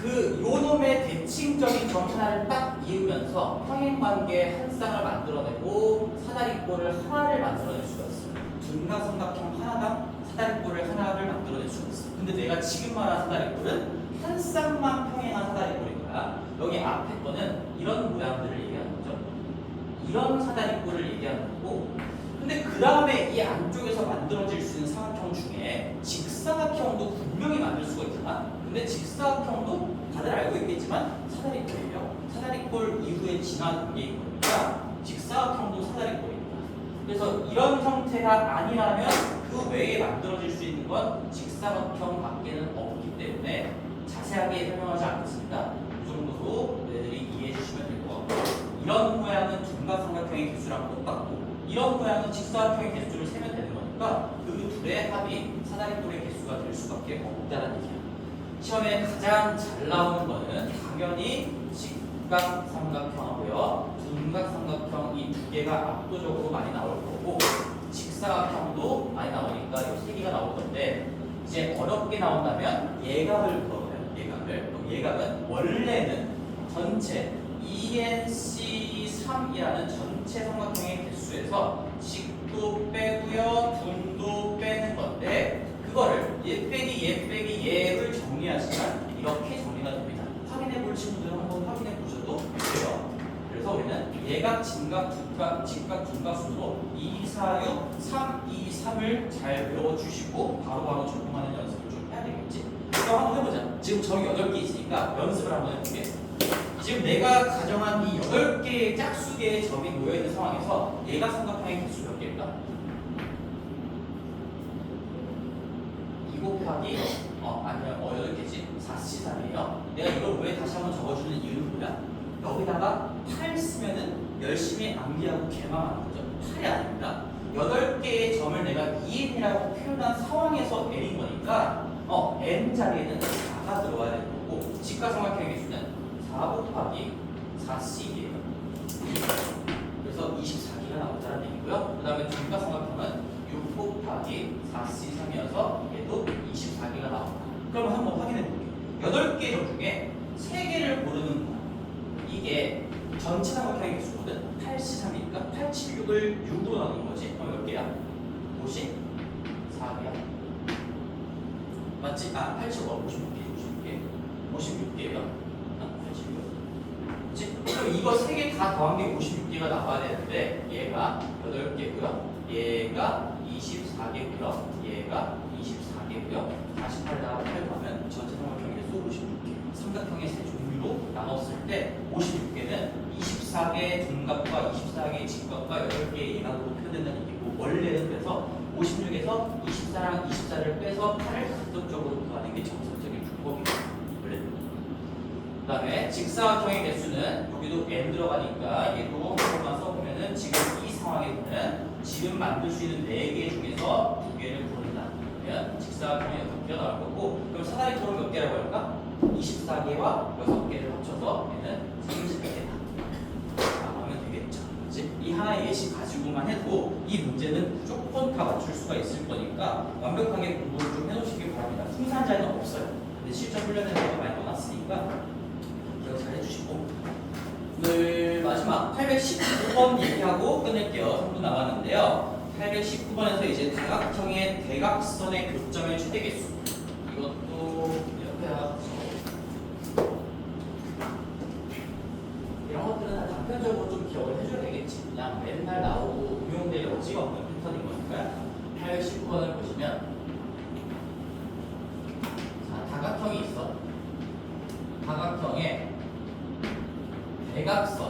Speaker 1: 그 요놈의 대칭적인 점 하나를 딱 이으면서 평행관계 한 쌍을 만들어내고 사다리꼴을 하나를 만들어낼 수가 있어. 둔각 삼각형 하나당 사다리꼴을 하나를 만들어낼 수가 있어. 근데 내가 지금 말한 사다리꼴은 한 쌍만 평행한 사다리꼴인 거야. 여기 앞에 거는 이런 모양들을 얘기하는 거죠. 이런 사다리꼴을 얘기하는 거고, 근데 그 다음에 이 안쪽에서 만들어질 수 있는 사각형 중에 직사각형도 분명히 만들 수가 있잖아. 근데 직사각형도 다들 알고 있겠지만 사다리꼴이에요. 사다리꼴 이후에 진화 단계인 거니까 직사각형도 사다리꼴입니다. 그래서 이런 형태가 아니라면 그 외에 만들어질 수 있는 건 직사각형 밖에는 없기 때문에 자세하게 설명하지 않겠습니다. 이 정도로 너희들이 이해해 주시면 될 것 같고, 이런 모양은 둔각삼각형의 개수랑 똑같고 이런 모양은 직사각형의 개수를 세면 되는 거니까 그 둘의 합이 사다리꼴의 개수가 될 수밖에 없다는 얘기야. 시험에 가장 잘 나오는 거는 당연히 직각삼각형하고요, 둔각삼각형 이 두 개가 압도적으로 많이 나올 거고, 직사각형도 많이 나오니까 이 세 개가 나올 건데, 이제 어렵게 나온다면 예각을 물어봐요. 예각은 원래는 전체 ENC3이라는 전체 삼각형의 개수에서 직도 빼고요, 둔도 빼는 건데, 그거를 얘 빼기 얘를 정리하시면 이렇게 정리가 됩니다. 확인해 볼 친구들은 한번 확인해 보셔도 돼요. 그래서 우리는 예각, 진각, 직각, 둔각 순으로 2, 4, 6, 3, 2, 3을 잘 외워주시고 바로바로 적용하는 연습을 좀 해야 되겠지? 그럼 한번 해보자. 지금 저 8개 있으니까 연습을 한번 해볼게. 지금 내가 가정한 이 8개의 짝수개의 점이 모여있는 상황에서 예각 삼각형의 개수 몇 개일까? 2 곱하기 아니면 8개지? 4C3이에요. 내가 이걸 왜 다시 한번 적어주는 이유는 뭐야? 여기다가 8 쓰면은 열심히 암기하고 개망하는 거죠. 8이 아닙니다. 8개의 점을 내가 2n이라고 표현한 상황에서 n인 거니까 n 자리에는 4가 들어와야 되는 거고, 직각삼각형의 개수는 4 곱하기 4c이에요. 그래서 24개가 나온다는 얘기고요. 그 다음에 둔각삼각형은 6 곱하기 4c3이어서 얘도 24개가 나온다. 그럼 한번 확인해 볼게요. 8개 점 중에 3개를 고르는 거야. 이게 전체 삼각형의 개수거든. 8c3이니까 8, 7, 6을 6으로 나누는 거지. 그럼 몇 개야? 54개야. 맞지? 8, 7, 56개. 56개예요. 86. 그럼 이거 3개 다 더한 게 56개가 나와야 되는데 얘가 8개고요. 얘가 24개고요. 얘가 24개고요. 48다가 8 더하면 전체 삼각형의 개수 56개. 삼각형의 세 종류로 나눴을 때 56개는 24개의 둔각과 24개의 직각과 8개의 예각으로 표현된다는 얘기고, 원래는 그래서 56에서 24랑 24를 빼서 8을 각도적으로 더하는 게 정석적인 분법이에요. 그 다음에 직사각형의 개수는 여기도 n 들어가니까 얘도 한 번만 써보면은 지금 이 상황에서는 지금 만들 수 있는 4개 중에서 2개를 고른다. 그러면 직사각형이 6개가 나올 거고, 그럼 사다리꼴은 몇 개라고 할까? 24개와 6개를 합쳐서 얘는 30개다. 하면 되겠죠. 그치? 이 하나의 예시 가지고만 해도 이 문제는 무조건 다 맞출 수가 있을 거니까 완벽하게 공부를 좀 해놓으시길 바랍니다. 풍산자는 없어요. 근데 실전 훈련에 내가 많이 넣어놨으니까 기억 잘 해주시고, 오늘 마지막 819번 얘기하고 끝낼게요. 3분 남았는데요. 819번에서 이제 다각형의 대각선의 교점의 최대 개수, 이것도 이렇게 해서 이런 것들은 다 단편적으로 좀 기억을 해줘야 되겠지. 그냥 맨날 나오고 응용될 여지가 없는 패턴인 거니까요. 819번을 보시면, 자, 다각형이 있어. 다각형의 대각선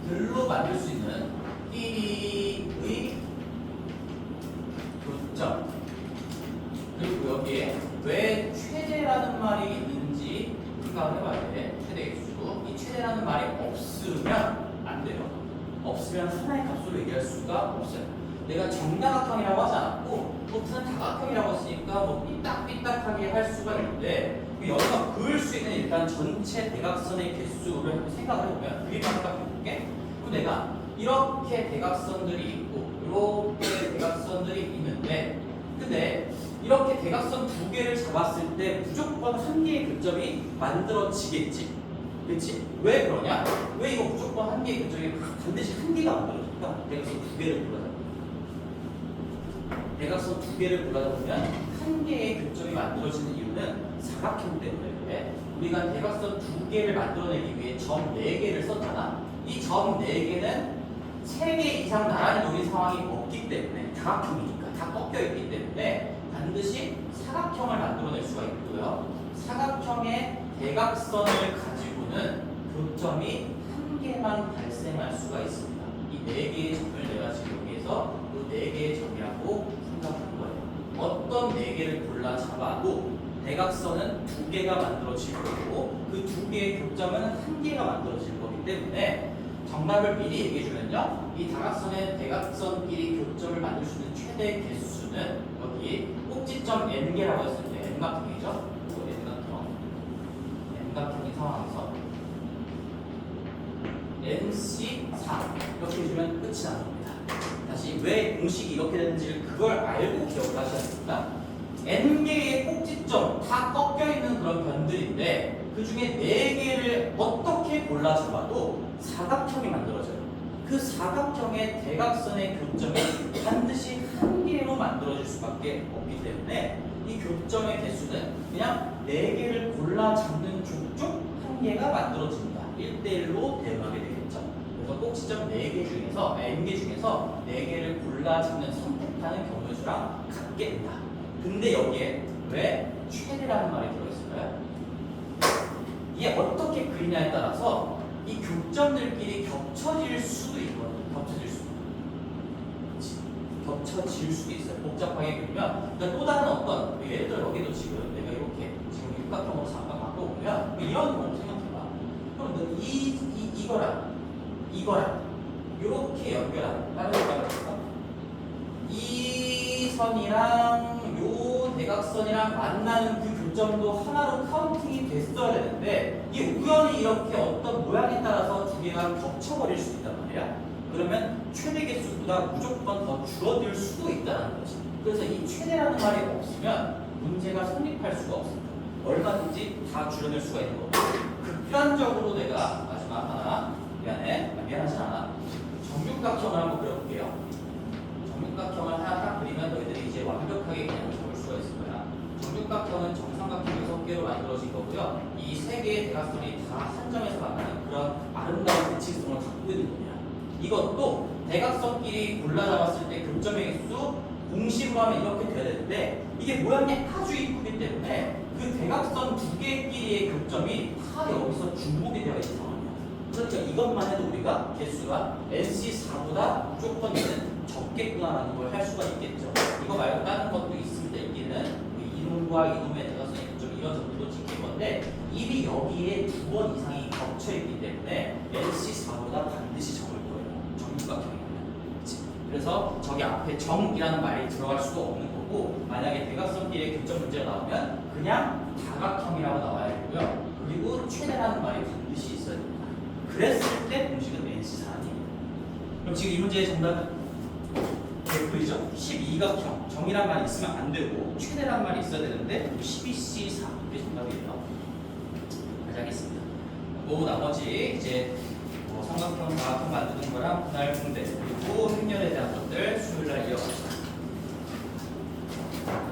Speaker 1: 들로 만들 수 있는 끼리의 교점, 그리고 여기에 왜 수가 없어요. 내가 정다각형이라고 하지 않았고 노트는 다각형이라고 했으니까 뭐 삐딱삐딱하게 할 수가 있는데 여기서 그을 수 있는 일단 전체 대각선의 개수를 한번 생각을 해보면 그림을 한번 해볼게. 그럼 내가 이렇게 대각선들이 있고 이렇게 대각선들이 있는데 근데 이렇게 대각선 두 개를 잡았을 때 무조건 한 개의 교점이 만들어지겠지. 그렇지? 왜 그러냐? 왜 이거 무조건 한 개의 교점이 반드시 한 개가 만들어질까? 대각선 두 개를 골라다 대각선 두 개를 골라다 보면 한 개의 교점이 만들어지는 이유는 사각형 때문에 그래. 우리가 대각선 두 개를 만들어내기 위해 점 4개를 썼잖아. 이 점 4개는 3개 이상 나란히 놓인 상황이 없기 때문에 다각형이니까 다 꺾여 있기 때문에 반드시 사각형을 만들어낼 수가 있고요. 사각형의 대각선을 가지고는 교점이 한 개만 발생할 수가 있습니다. 이 4개의 점을 내가 지금 여기에서 그 4개의 점이라고 생각하는 거예요. 어떤 4개를 골라 잡아도 대각선은 2개가 만들어질 거고 그 2개의 교점은 1개가 만들어질 거기 때문에 정답을 미리 얘기해주면요. 이 다각선의 대각선끼리 교점을 만들 수 있는 최대 개수는 여기 꼭지점 n개라고 했을 때 n각형이죠. n각형인 상황에서 nc4 이렇게 해주면 끝이 나는 겁니다. 다시 왜 공식이 이렇게 되는지를 그걸 알고 기억을 하셔야 됩니다. n개의 꼭지점 다 꺾여있는 그런 변들인데 그 중에 4개를 어떻게 골라 잡아도 사각형이 만들어져요. 그 사각형의 대각선의 교점이 반드시 1개로 만들어질 수밖에 없기 때문에 이 교점의 개수는 그냥 4개를 골라 잡는 족족 1개가 만들어집니다. 1대1로 대응하게 되겠죠. 그래서 꼭지점 4개 중에서 n개 중에서 4개를 골라 잡는 선택하는 경우의 수랑 같게 된다. 근데 여기에 왜 최대라는 말이 들어있을까요? 이게 어떻게 그리냐에 따라서 이 교점들끼리 겹쳐질 수도 있거든요. 겹쳐질 수도 있어요. 복잡하게 그리면 그러니까 또 다른 어떤 예를 들어 여기도 지금 내가 이렇게 지금 육각형으로 잠깐 바꿔보면 이런 경우 생각해봐. 그럼 이거랑 이렇게 연결한 다른 생각을 해볼까? 이 선이랑 요 대각선이랑 만나는 그 교점도 하나로 카운팅이 됐어야 되는데 이게 우연히 이렇게 어떤 모양에 따라서 두 개가 겹쳐버릴 수 있단 말이야. 그러면 최대 개수보다 무조건 더 줄어들 수도 있다는 거지. 그래서 이 최대라는 말이 없으면 문제가 성립할 수가 없습니다. 얼마든지 다 줄여낼 수가 있는 거고 극단적으로 내가 마지막 하나 미안하진 않아. 정육각형을 한번 그려볼게요. 정육각형을 하나 딱 그리면 너희들이 이제 완벽하게 그냥 적을 수가 있을 거야. 정육각형은 정삼각형 6개로 만들어진 거고요. 이 3개의 대각선이 다 한 점에서 만나는 그런 아름다운 대칭성을 갖고 있는 겁니다. 이것도 대각선끼리 골라 잡았을 때 교점의 개수 공식으로 하면 이렇게 돼야 되는데 이게 모양이 아주 이쁘기 때문에 그 대각선 2개끼리의 교점이 다 여기서 중복이 되어 있는 상황이야. 그러니까 이것만 해도 우리가 개수가 NC4보다 무조건 얘는 적겠구나라는 걸 할 수가 있겠죠. 이거 말고 다른 것도 있습니다. 이게는 이놈과 이놈의 대각선의 교점 이런 정도도 지킬 건데 일이 여기에 2번 이상이 겹쳐있기 때문에 NC4보다 반드시 적을 거예요. 정육각형이면. 그래서 저기 앞에 정이라는 말이 들어갈 수가 없는 거고 만약에 대각선끼리의 교점 문제가 나오면 그냥 다각형이라고 나와야 되고요. 그리고 최대라는 말이 반드시 있어야 됩니다. 그랬을 때 공식은 NC4입니다. 그럼 지금 이 문제의 정답은 보이죠? 12각형 정이란 말이 있으면 안 되고 최대란 말이 있어야 되는데 12C4 이게 정답이에요. 하겠습니다. 그 나머지 이제 삼각형, 다각형 만드는 거랑 분할 분배 그리고 행렬에 대한 것들 수요일날 이어갑시다.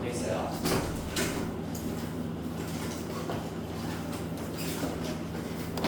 Speaker 1: 되겠어요?